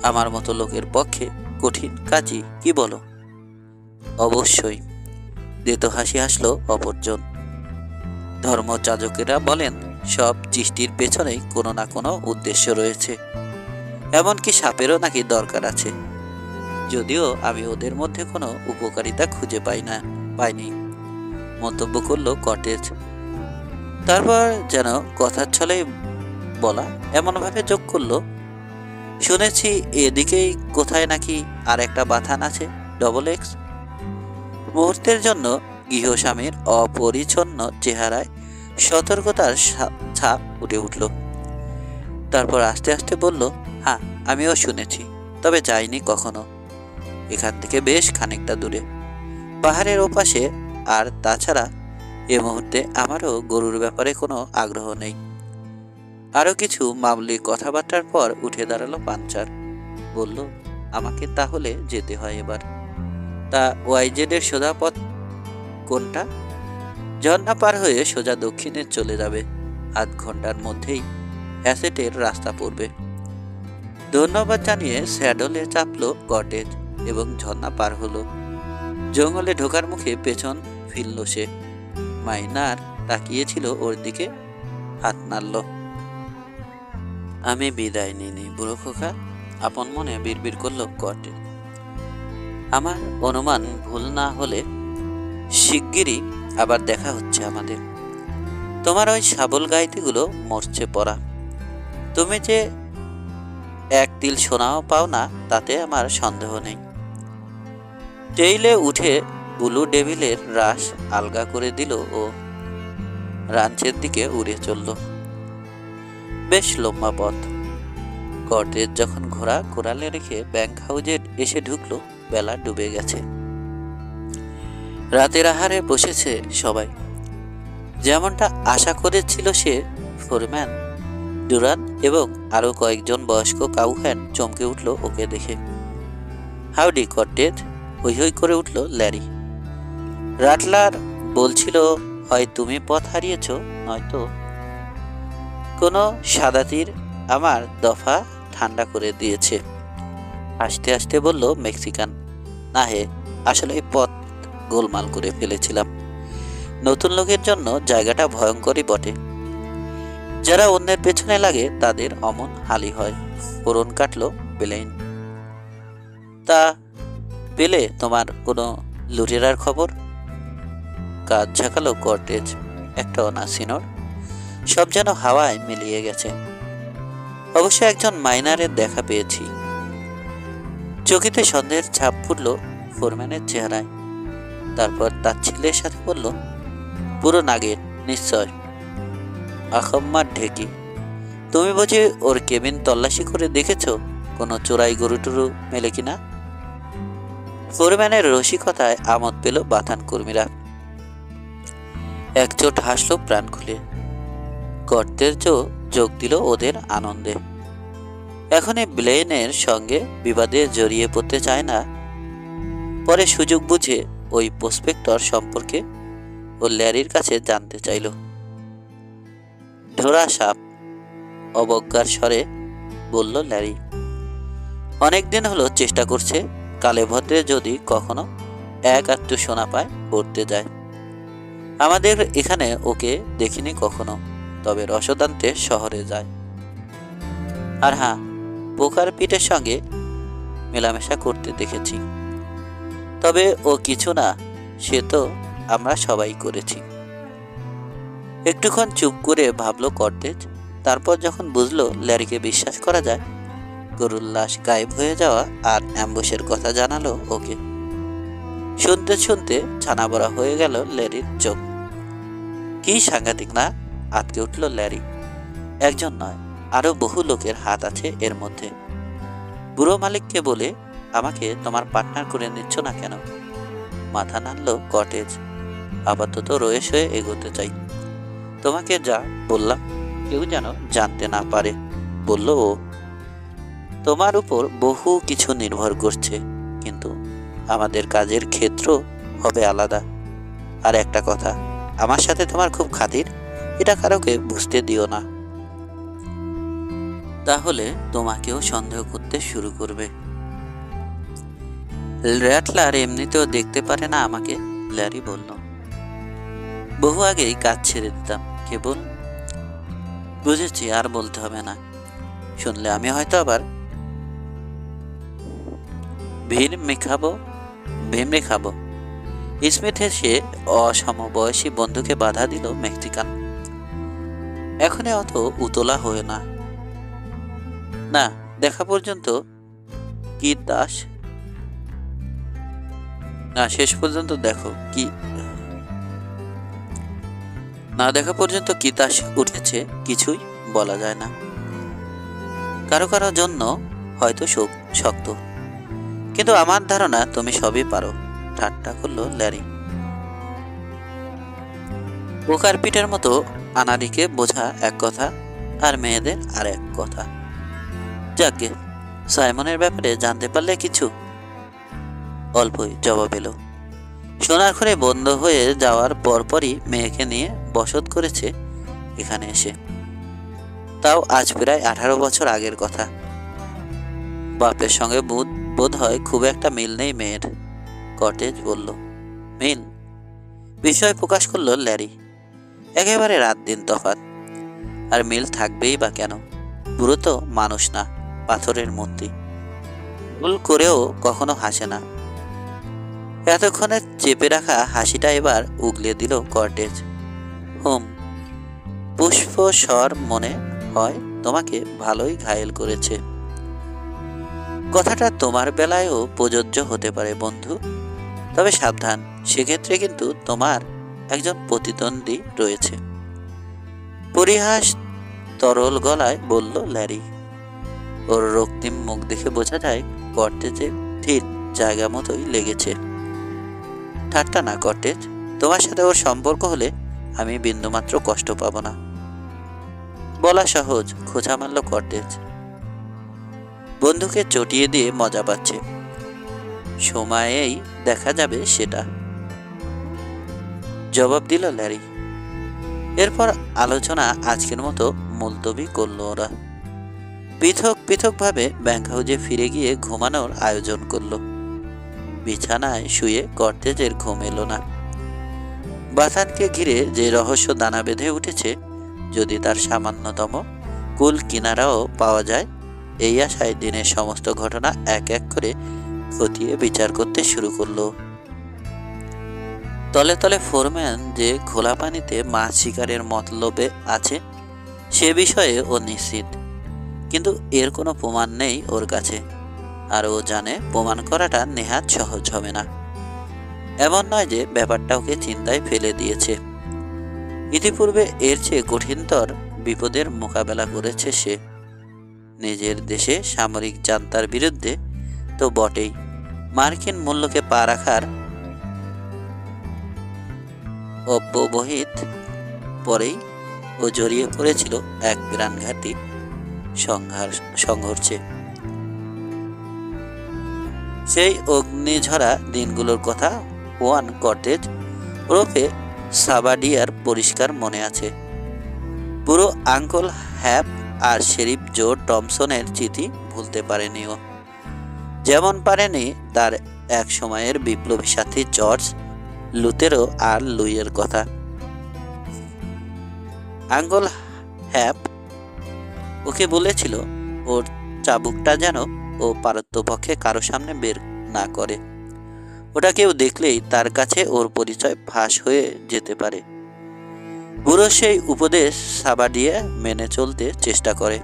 আমার মতো লোকের পক্ষে কঠিন কাজই, কি বলো? অবশ্যই, দেতো হাসি হাসলো অপরজন। ধর্মযাজকেরা বলেন সব সৃষ্টির পেছনেই কোনো না কোনো উদ্দেশ্য রয়েছে, এমনকি সাপেরও নাকি দরকার আছে। যদিও আমি ওদের মধ্যে কোনো উপকারিতা খুঁজে পাইনি, মন্তব্য করলো কর্টেজ। তারপর যেন কথার ছলেই বলা এমনভাবে যোগ করলো, শুনেছি এদিকেই কোথায় নাকি আর একটা বাথান আছে, XX। মুহূর্তের জন্য গৃহস্বামীর অপরিচ্ছন্ন চেহারায় সতর্কতার ছাপ উঠে উঠল। তারপর আস্তে আস্তে বলল, হ্যাঁ, আমিও শুনেছি, তবে যাইনি কখনো। এখান থেকে বেশ খানিকটা দূরে, পাহাড়ের ওপাশে। আর তাছাড়া এ মুহূর্তে আমারও গরুর ব্যাপারে কোনো আগ্রহ নেই। আরও কিছু মামুলি কথাবার্তার পর উঠে দাঁড়ালো পাঞ্চার। বলল, আমাকে তাহলে যেতে হয় এবার। তা ওয়াইজেডের সোজা পথ কোনটা? ঝর্ণা পার হয়ে সোজা দক্ষিণে চলে যাবে। আধ ঘন্টার মধ্যেই অ্যাসেটের রাস্তা পড়বে। ধন্যবাদ জানিয়ে স্যাডলে চাপলো কর্টেজ এবং ঝর্ণা পার হলো। জঙ্গলে ঢোকার মুখে পেছন ফিরল সে। মাইনার তাকিয়েছিল ওর দিকে, হাত নাড়ল। আমি বিদায় নিনি বুড়ো খোকা, আপন মনে বিড়বিড় করল কর্টেজ। আমার অনুমান ভুল না হলে শিগগিরই আবার দেখা হচ্ছে আমাদের। তোমার ওই শাবল গাইতিগুলো মরছে পড়া। তুমি যে 1 তিল সোনাও পাও না তাতে আমার সন্দেহ নেই। টেইলে উঠে ব্লু ডেভিলের রাশ আলগা করে দিল ও রাঞ্চের দিকে উড়ে চলল। বেশ লম্বা পথ। কর্টেজ যখন ঘোড়া কোরালে রেখে ব্যাংক হাউজে এসে ঢুকলো, বেলা ডুবে গেছে। রাতের আহারে বসেছে সবাই। যেমনটা আশা করেছিল সে, ফোরম্যান, ডুরান এবং আরো কয়েকজন বয়স্ক কাউহ্যান্ড চমকে উঠল ওকে দেখে। হাউডি কর্টেজ, হই হই করে উঠল ল্যারি। রাটলার বলছিল, হয় তুমি পথ হারিয়েছ, নয়তো কোনো সাদাতির আমার দফা ঠান্ডা করে দিয়েছে। আস্তে আস্তে বলল মেক্সিকান, না হে, আসলে পথ গোলমাল করে ফেলেছিলাম। নতুন লোকের জন্য জায়গাটা ভয়ঙ্করই বটে। যারা অন্যের পেছনে লাগে তাদের অমন হালি হয়। পরন কাটল পেলেন। তা পেলে তোমার কোনো লুটেরার খবর? কাজ ঝাঁকালো কর্টেজ। একটাও না সিনর, সব যেন হাওয়ায় মিলিয়ে গেছে। অবশ্য একজন মাইনারের দেখা পেয়েছি। চকিতে সন্দেহের ছাপ ফুটল ফোরম্যানের চেহারায়। তারপর তার ছেলের সাথে বলল, পুরো নাগের নিশ্চয়, আখম্মার ঢেকি। তুমি বুঝি ওর কেবিন তল্লাশি করে দেখেছো কোনো চোরাই গরু টরু মেলে কিনা? ফোরম্যানের রসিকতায় আমোদ পেল বাথান কর্মীরা। একচোট হাসলো প্রাণ খুলে। কর্তেজ যোগ দিল ওদের আনন্দে। এখন ব্লেনের সঙ্গে বিবাদে জড়িয়ে পড়তে চায় না। পরে সুযোগ বুঝে ওই প্রসপেক্টর সম্পর্কে ও ল্যারির কাছে জানতে চাইল। ঢোড়া সাপ, অবজ্ঞার স্বরে বলল ল্যারি। অনেকদিন হলো চেষ্টা করছে, কালে ভদ্রে যদি কখনো এক আধটু শোনা পায় পড়তে যায়। আমাদের এখানে ওকে দেখিনি কখনো, তবে রসদান্তে শহরে যায়। আর হ্যাঁ, পোকার পিঠের সঙ্গে মেলামেশা করতে দেখেছি। তবে ও কিছু না, সে তো আমরা সবাই করেছি। একটুক্ষণ চুপ করে ভাবলো কর্তেজ। তারপর যখন বুঝলো ল্যারিকে বিশ্বাস করা যায়, গরুর লাশ গায়েব হয়ে যাওয়া আর অ্যাম্বুশের কথা জানালো ওকে। শুনতে শুনতে ছানা বড়া হয়ে গেল ল্যারির চোখ। কি সাংঘাতিক না, আটকে উঠল ল্যারি। একজন নয়, আরো বহু লোকের হাত আছে এর মধ্যে। বুড়ো মালিককে বলে আমাকে তোমার পার্টনার করে নিচ্ছ না কেন? মাথা নাড়ল কটেজ। আপাতত রয়েস হয়ে এগোতে চাই। তোমাকে যা বললাম কেউ যেন জানতে না পারে, বলল ও। তোমার উপর বহু কিছু নির্ভর করছে, কিন্তু আমাদের কাজের ক্ষেত্র হবে আলাদা। আর একটা কথা, আমার সাথে তোমার খুব খাতির, এটা কারোকে বুঝতে দিও না। তাহলে তোমাকেও সন্দেহ করতে শুরু করবে। র্যাটলার এমনিতেও দেখতে পারে না আমাকে, ল্যারি বলল। বহু আগেই কাজ ছেড়ে দিতাম, কেবল। বুঝেছি, আর বলতে হবে না। শুনলে আমি হয়তো আবার ভিমড়ে খাবো। স্মিথ হেসে অসমবয়সী বন্ধুকে বাধা দিল মেক্সিকান। এখনই অত উতলা হয়ে না, না দেখা পর্যন্ত কি দাস, না শেষ পর্যন্ত দেখো কি না দেখা পর্যন্ত কি তাস উঠেছে কিছুই বলা যায় না। কারো কারো জন্য হয়তো শক্ত, কিন্তু আমার ধারণা তুমি সবই পারো, ঠাট্টা করলো ল্যারি। পোকার পিঠের মতো আনাড়িকে বোঝা এক কথা, আর মেয়েদের আর এক কথা। যাকে সাইমনের ব্যাপারে জানতে পারলে কিছু? অল্পই জবাব এলো। সোনার ঘরে বন্ধ হয়ে যাওয়ার পরপরই মেয়েকে নিয়ে বসত করেছে এখানে এসে। তাও আজ প্রায় 18 বছর আগের কথা। বাপের সঙ্গে বোধ হয় খুব একটা মিল নেই মেয়ের, কটেজ বলল। মিল? বিষয় প্রকাশ করলো ল্যারি। একেবারে রাত দিন তফাৎ। আর মিল থাকবেই বা কেন? বুড়ো তো মানুষ না, পাথরের মূর্তি। ভুল করেও কখনো হাসে না। এতক্ষণে চেপে রাখা হাসিটা এবার উগলে দিল কর্টেজ। পুষ্প স্বর মনে হয় তোমাকে ভালোই ঘায়েল করেছে। কথাটা তোমার বেলায়ও প্রযোজ্য হতে পারে বন্ধু, তবে সাবধান, সেক্ষেত্রে কিন্তু তোমার একজন প্রতিদ্বন্দ্বী রয়েছে। পরিহাস তরল গলায় বলল ল্যারি। ওর রক্তিম মুখ দেখে বোঝা যায় কর্টেজের ঠিক জায়গা মতোই লেগেছে। ঠাট্টা না কর্টেজ, তোমার সাথে ওর সম্পর্ক হলে আমি বিন্দুমাত্র কষ্ট পাব না। বলা সহজ, খোঁচা মারল কর্টেজ। বন্ধুকে চটিয়ে দিয়ে মজা পাচ্ছে। সময়েই দেখা যাবে সেটা, জবাব দিল ল্যারি। এরপর আলোচনা আজকের মতো মুলতবি করলো ওরা। পৃথক পৃথকভাবে ব্যাংক হাউজে ফিরে গিয়ে ঘুমানোর আয়োজন করলো। বিছানায় শুয়ে কর্টেজের ঘুম এলো না। বাথানকে ঘিরে যে রহস্য দানা বেঁধে উঠেছে, যদি তার সামান্যতম কুল কিনারাও পাওয়া যায়, এই আশায় দিনের সমস্ত ঘটনা এক এক করে খতিয়ে বিচার করতে শুরু করলো। তলে তলে ফোরম্যান যে খোলা পানিতে মাছ শিকারের মতলবে আছে সে বিষয়ে ও নিশ্চিত, কিন্তু এর কোনো প্রমাণ নেই ওর কাছে। আর ও জানে প্রমাণ করাটা নেহাত সহজ হবে না। এমন নয় যে ব্যাপারটা ওকে চিন্তায় ফেলে দিয়েছে। ইতিপূর্বে এর চেয়ে কঠিনতর বিপদের মোকাবেলা করেছে সে। নিজের দেশে সামরিক জান্তার বিরুদ্ধে তো বটেই, মার্কিন মূল্যকে পা রাখার অব্যবহিত পরেই ও জড়িয়ে পড়েছিল এক প্রাণঘাতী সংঘর্ষে। সেই অগ্নিঝরা দিনগুলোর কথা হুয়ান কর্টেজ ওরফে সাবাডিয়ার পরিষ্কার মনে আছে। পুরো আঙ্কল হ্যাপ আর শেরিফ জো টমসনের চিঠি ভুলতে পারেনি ও, যেমন পারেনি তার এক সময়ের বিপ্লবী সাথী জর্জ লুতেরো আর লুইয়ের কথা। আঙ্কল হ্যাপ ওকে বলেছিল ওর চাবুকটা যেন ও পারত্যপক্ষে কারো সামনে বের না করে, ওটা কেউ দেখলেই তার কাছে ওর পরিচয় ফাঁস হয়ে যেতে পারে। বুড়ো সেই উপদেশ সাবাডিয়া মেনে চলতে চেষ্টা করে।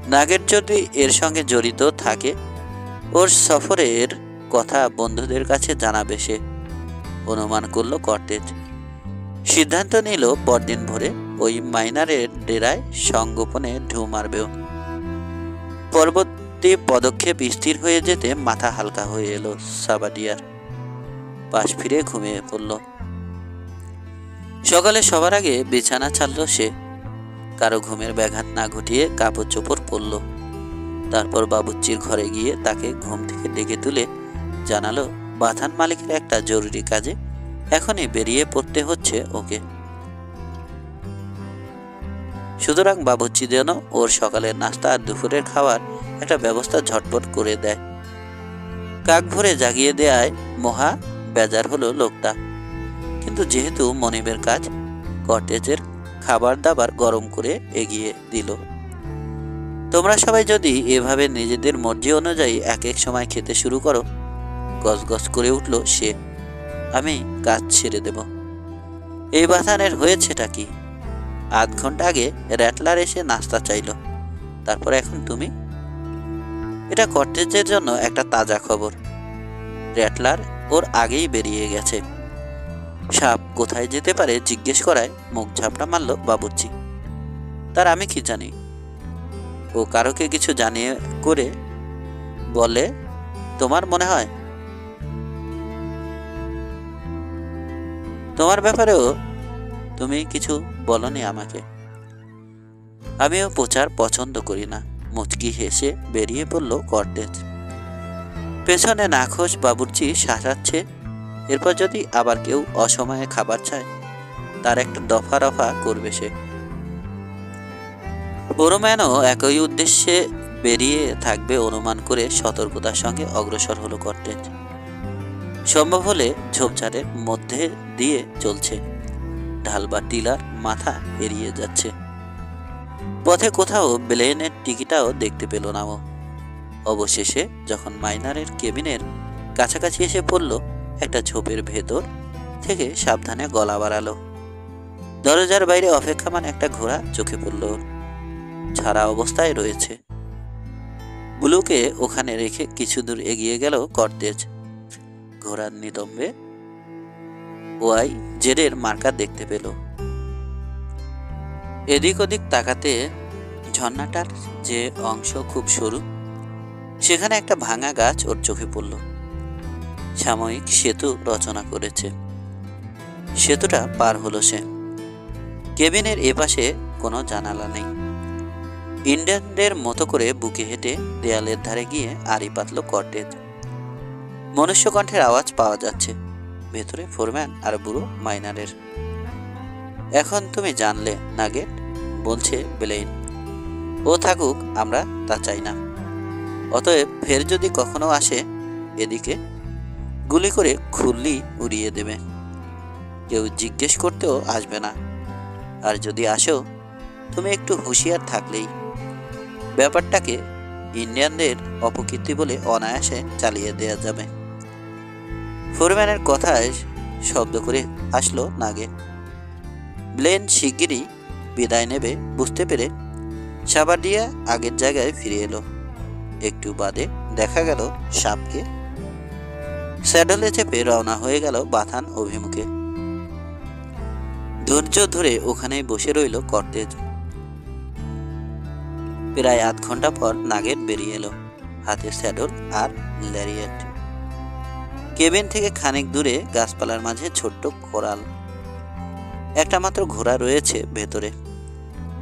নাগেট যদি এর সঙ্গে জড়িত থাকে, ওর সফরের কথা বন্ধুদের কাছে জানাবে সে, অনুমান করলো কর্টেজ। সিদ্ধান্ত নিল পরদিন ভোরে ওই মাইনারের ডেরায় সংগোপনে ঢু মারবেও। পরবর্তী পদক্ষেপ স্থির হয়ে যেতে মাথা হালকা হয়ে এলো সাবাডিয়ার। পাশ ফিরে ঘুমিয়ে পড়ল। সকালে সবার আগে বিছানা ছাড়ল সে, কারো ঘুমের ব্যাঘাত না ঘটিয়ে কাপড় চোপড় পরল। তারপর বাবুর্চির ঘরে গিয়ে তাকে ঘুম থেকে ডেকে তুলে জানালো বাথান মালিকের একটা জরুরি কাজে এখনই বেরিয়ে পড়তে হচ্ছে ওকে। সুতরাং বাবুর্চি যেন ওর সকালের নাস্তা আর দুপুরের খাওয়ার একটা ব্যবস্থা ঝটপট করে দেয়। কাক ভরে জাগিয়ে দেয়ায় মহা বেজার হলো লোকটা, কিন্তু যেহেতু মনিবের কাজ, কটেজের খাবার দাবার গরম করে এগিয়ে দিল। তোমরা সবাই যদি এভাবে নিজেদের মর্জি অনুযায়ী এক এক সময় খেতে শুরু করো, গজগজ করে উঠল সে, আমি কাজ ছেড়ে দেব। এই বাথানের হয়েছেটা কি? আধ ঘন্টা আগে র্যাটলার এসে নাস্তা চাইল, তারপর এখন তুমি? এটা কটেজের জন্য একটা তাজা খবর। র্যাটলার ওর আগেই বেরিয়ে গেছে। সাপ কোথায় যেতে পারে জিজ্ঞেস করায় মুখ ঝাপটা মারল বাবুর্চি। তার আমি কি জানি? ও কারোকে কিছু জানিয়ে করে বলে তোমার মনে হয়? তোমার ব্যাপারেও তুমি কিছু বলনি আমাকে। আমিও প্রচার পছন্দ করি না, মুচকি হেসে বেরিয়ে পড়ল কর্টেজ। পেছনে নাখোশ বাবুর্চি সাঁতরাচ্ছে। এরপর যদি আবার কেউ অসময়ে খাবার চায়, তার একটা দফা রফা করবে সে। বড়ম্যানও একই উদ্দেশ্যে বেরিয়ে থাকবে অনুমান করে সতর্কতার সঙ্গে অগ্রসর হলো কর্টেজ। সম্ভব হলে ঝোপঝাড়ের মধ্যে দিয়ে চলছে, ঢাল বা টিলার মাথা এড়িয়ে যাচ্ছে। পথে কোথাও ব্লেনের টিকিটাও দেখতে পেল না ও। অবশেষে যখন মাইনারের কেবিনের কাছাকাছি এসে পড়ল, একটা ঝোপের ভেতর থেকে সাবধানে গলা বাড়ালো। দরজার বাইরে অপেক্ষামান একটা ঘোড়া চোখে পড়ল ওর। ছাড়া অবস্থায় রয়েছে। বুলুকে ওখানে রেখে কিছু দূর এগিয়ে গেল কর্টেজ। ঘোড়ার নিতম্বে ওয়াই জেডের মার্কা দেখতে পেল। এদিক ওদিক তাকাতে ঝর্ণাটার যে অংশ খুব সরু, সেখানে একটা ভাঙা গাছ ওর চোখে পড়ল। সাময়িক সেতু রচনা করেছে। সেতুটা পার হলো সে। কেবিনের এপাশে কোনো জানালা নেই। ইন্ডিয়ানদের মতো করে বুকে হেঁটে দেয়ালের ধারে গিয়ে আড়ি পাতল কর্টেজ। মনুষ্যকণ্ঠের আওয়াজ পাওয়া যাচ্ছে ভেতরে ফোরম্যান আর বুড়ো মাইনারের। এখন তুমি জানলে নাগেট, বলছে ব্লেইন। ও থাকুক, আমরা তা চাই না। অতএব ফের যদি কখনো আসে এদিকে, গুলি করে খুল্লি উড়িয়ে দেবে। কেউ জিজ্ঞেস করতেও আসবে না। আর যদি আসো, তুমি একটু হুঁশিয়ার থাকলেই ব্যাপারটাকে ইন্ডিয়ানদের অপকীর্তি বলে অনায়াসে চালিয়ে দেয়া যাবে। ফোরম্যানের কথায় শব্দ করে আসলো নাগে। ব্লেন শিগগিরই বিদায় নেবে বুঝতে পেরে সাবাডিয়া আগের জায়গায় ফিরে এলো। একটু বাদে দেখা গেল সাপকে স্যাডলে চেপে রওনা হয়ে গেল বাথান অভিমুখে। ধৈর্য ধরে ওখানেই বসে রইল কর্তেজ। প্রায় আধ ঘন্টা পর নাগেট বেরিয়ে এলো, হাতে স্যাডল আর ল্যারিয়েট। কেবিন থেকে খানিক দূরে গাছপালার মাঝে ছোট্ট কোরাল। একটা মাত্র ঘোড়া রয়েছে ভেতরে,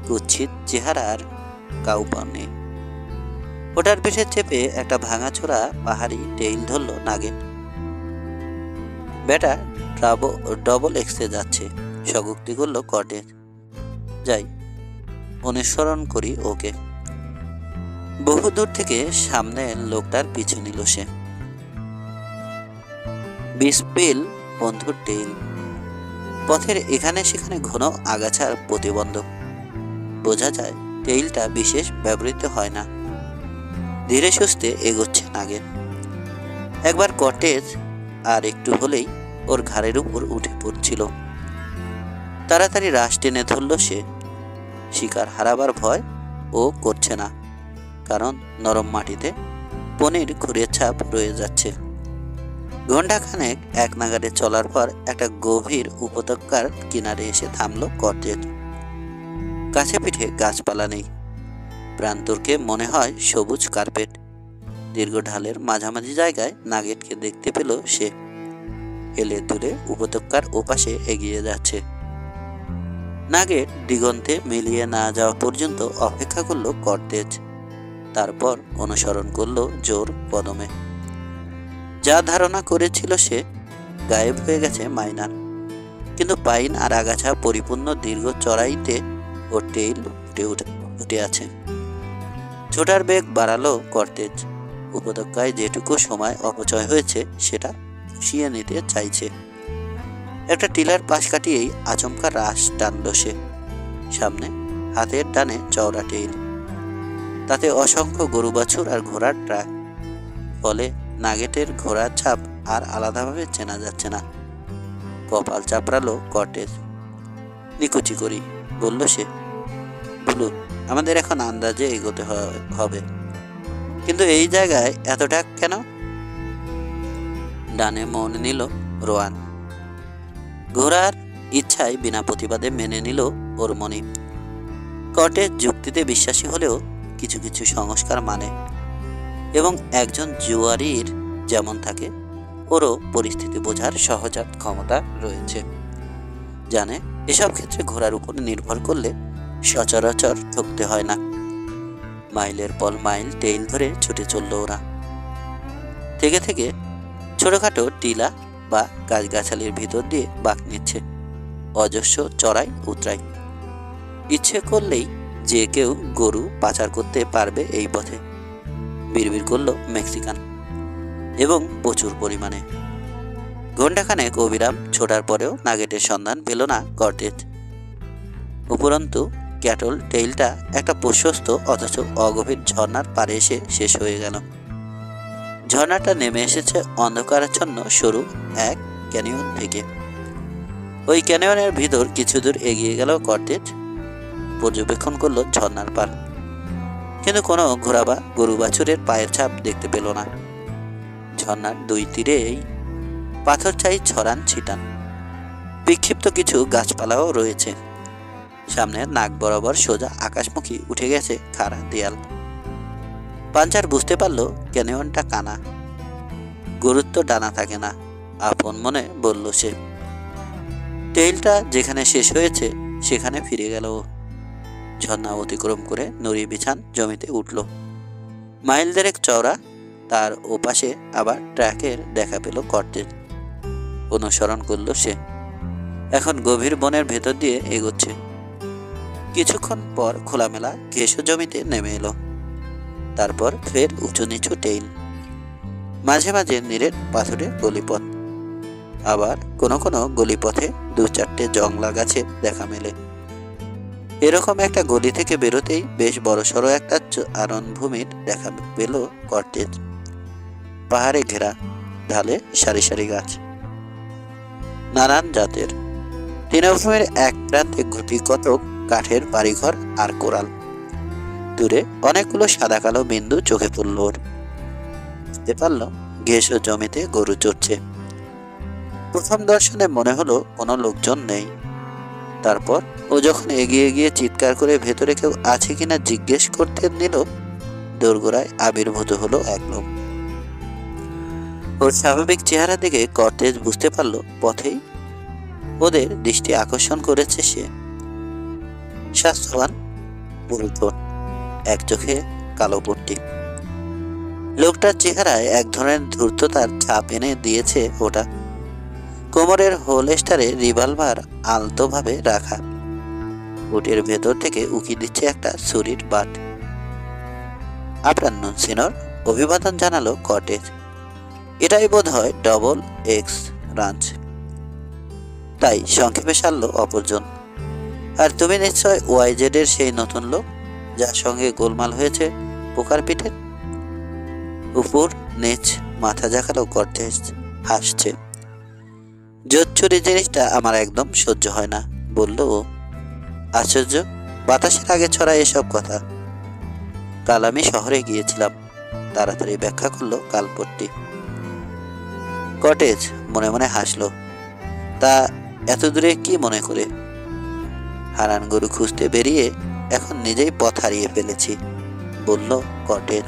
কুৎসিত চেহারার কাউপার নেই। ওটার পিঠে চেপে একটা ভাঙাচোরা পাহাড়ি টেইল ধরল নাগেট। বেটা ডবল এক্সে যাচ্ছে, স্বগোক্তি করল কর্টেজ। যাই, অনুসরণ করি ওকে। বহুদূর থেকে সামনে লোকটার পিছু নিল সে। বিস্পিল বন্ধুর টেইল। পথের এখানে সেখানে ঘন আগাছার প্রতিবন্ধক। বোঝা যায় টেইলটা বিশেষ ব্যবহৃত হয় না। ধীরে সুস্থে এগোচ্ছে নাগেট। একবার কটেজ আর একটু হলেই ওর ঘাড়ের উপর উঠে পড়ছিল। তাড়াতাড়ি রাশ টেনে ধরল সে। শিকার হারাবার ভয় ও করছে না, কারণ নরম মাটিতে পনির খুঁড়ের ছাপ রয়ে যাচ্ছে। ঘণ্টাখানেক এক নাগাড়ে চলার পর একটা গভীর উপত্যকার কিনারে এসে থামল কর্টেজ। কাছে পিঠে গাছপালা নেই, প্রান্তরকে মনে হয় সবুজ কার্পেট। দীর্ঘ ঢালের মাঝামাঝি জায়গায় নাগেটকে দেখতে পেল সে। হেলে দুলে উপত্যকার ওপাশে এগিয়ে যাচ্ছে। নাগেট দিগন্তে মিলিয়ে না যাওয়া পর্যন্ত অপেক্ষা করল কর্টেজ, তারপর অনুসরণ করল জোর কদমে। যা ধারণা করেছিল সে, গায়েব হয়ে গেছে মাইনার। কিন্তু পাইন আর আগাছা পরিপূর্ণ দীর্ঘ চড়াইতে ও টেইল উঠে আছে। ছোটার বেগ বাড়ালো কর্টেজ। উপত্যকায় যেটুকু সময় অপচয় হয়েছে সেটা পুষিয়ে নিতে চাইছে। একটা টিলার পাশ কাটিয়েই আচমকা রাশ টানল সে। সামনে হাতের ডানে চওড়া টেইল, তাতে অসংখ্য গরু বাছুর আর ঘোড়ার ট্র্যাক। ফলে নাগেটের ঘোড়ার ছাপ আর আলাদাভাবে চেনা যাচ্ছে না। কপাল চাপড়ালো কর্টেজ। নিকুচি করি, বলল সে। ব্লু, আমাদের এখন আন্দাজে এগোতে হবে, কিন্তু এই জায়গায় এতটা কেন? ডানে মন নিল রোয়ান। ঘোড়ার ইচ্ছায় বিনা প্রতিবাদে মেনে নিল ওর মনি। কর্টেজ যুক্তিতে বিশ্বাসী হলেও কিছু কিছু সংস্কার মানে, এবং একজন জুয়ারির যেমন থাকে ওরও পরিস্থিতি বোঝার সহজাত ক্ষমতা রয়েছে। জানে এসব ক্ষেত্রে ঘোড়ার উপর নির্ভর করলে সচরাচর ঠকতে হয় না। মাইলের পর মাইল টেইল ধরে ছুটে চলল ওরা। থেকে থেকে ছোটখাটো টিলা বা গাছগাছালির ভিতর দিয়ে বাঁক নিচ্ছে অজস্র চড়াই উতরাই। ইচ্ছে করলেই যে কেউ গরু পাচার করতে পারবে এই পথে, বিড়বিড় করল মেক্সিকান, এবং প্রচুর পরিমাণে। ঘণ্টাখানেক অবিরাম ছোটার পরেও নাগেটের সন্ধান পেল না কর্টেজ। উপরন্তু ক্যাটল টেইলটা একটা প্রশস্ত অথচ অগভীর ঝর্ণার পাড়ে এসে শেষ হয়ে গেল। ঝর্ণাটা নেমে এসেছে অন্ধকারাচ্ছন্ন সরু এক ক্যানিয়ন থেকে। ওই ক্যানিয়নের ভিতর কিছু দূর এগিয়ে গেল কর্টেজ। পর্যবেক্ষণ করল ঝর্ণার পার, কিন্তু কোনো ঘোড়া বা গরু বাছুরের পায়ের ছাপ দেখতে পেল না। ঝর্ণার দুই তীরেই পাথর চাই ছড়ান ছিটান। বিক্ষিপ্ত কিছু গাছপালাও রয়েছে। সামনের নাক বরাবর সোজা আকাশমুখী উঠে গেছে খাড়া দেয়াল। পাঞ্চার বুঝতে পারল ক্যানিয়নটা কানা। গুরুত্ব ডানা থাকে না, আপন মনে বলল সে। টেইলটা যেখানে শেষ হয়েছে সেখানে ফিরে গেল। ঝর্ণা অতিক্রম করে নুড়ি বিছান জমিতে উঠল। মাইল দেড়েক চওড়া, তার ওপাশে আবার ট্র্যাকের দেখা পেল কর্টেজ। অনুসরণ করল সে। এখন গভীর বনের ভেতর দিয়ে এগোচ্ছে। কিছুক্ষণ পর খোলামেলা ঘেঁষো জমিতে নেমে এলো। তারপর ফের উঁচু নিচু টেইল, মাঝে মাঝে নিরেট পাথরের গলিপথ। আবার কোনো কোনো গলিপথে দু চারটে জংলা গাছের দেখা মেলে। এরকম একটা গলি থেকে বেরোতেই বেশ বড়সড় একটা আরণভূমির দেখা পেল কর্টেজ। পাহাড়ে ঘেরা, ঢালে সারি সারি গাছ, নানান জাতের। তৃণভূমির এক প্রান্তে গুটি কতক কাঠের বাড়িঘর আর কোরাল। দূরে অনেকগুলো সাদা কালো বিন্দু চোখে পড়ল ওর। বুঝতে পারল ঘেঁষো জমিতে গরু চড়ছে। প্রথম দর্শনে মনে হলো কোনো লোকজন নেই। তারপর ও যখন এগিয়ে গিয়ে চিৎকার করে ভেতরে কেউ আছে কিনা জিজ্ঞেস করতে নিল, দোরগোড়ায় আবির্ভূত হলো এক লোক। ওর স্বাভাবিক চেহারা দেখে কর্তেজ বুঝতে পারল পথেই ওদের দৃষ্টি আকর্ষণ করেছে সে। স্বাস্থ্যবান, পুরুতন, এক চোখে কালো পট্টি। লোকটার চেহারায় এক ধরনের ধূর্ততার ছাপ এনে দিয়েছে ওটা। কোমরের হোলস্টারে রিভলভার আলতোভাবে রাখা, বুটের ভেতর থেকে উকি দিচ্ছে একটা ছুরির বাট। আপনার নুন সিনর, অভিবাদন জানালো কটেজ। এটাই বোধ হয় ডবল এক্স রাঞ্চ। তাই সংক্ষেপে সারল অপরজন। আর তুমি নিশ্চয় ওয়াইজেড এর সেই নতুন লোক যার সঙ্গে গোলমাল হয়েছে পোকার পিঠের। উপর নিচ মাথা ঝাঁকালো কর্তেজ, হাসছে। জোচ্চুরি জিনিসটা আমার একদম সহ্য হয় না, বলল ও। আশ্চর্য, বাতাসের আগে ছড়া এসব কথা। কাল আমি শহরে গিয়েছিলাম, তাড়াতাড়ি ব্যাখ্যা করলো কালপট্টি। কটেজ মনে মনে হাসলো। তা এত দূরে কি মনে করে? হারান গরু খুঁজতে বেরিয়ে এখন নিজেই পথ হারিয়ে ফেলেছি, বলল কটেজ।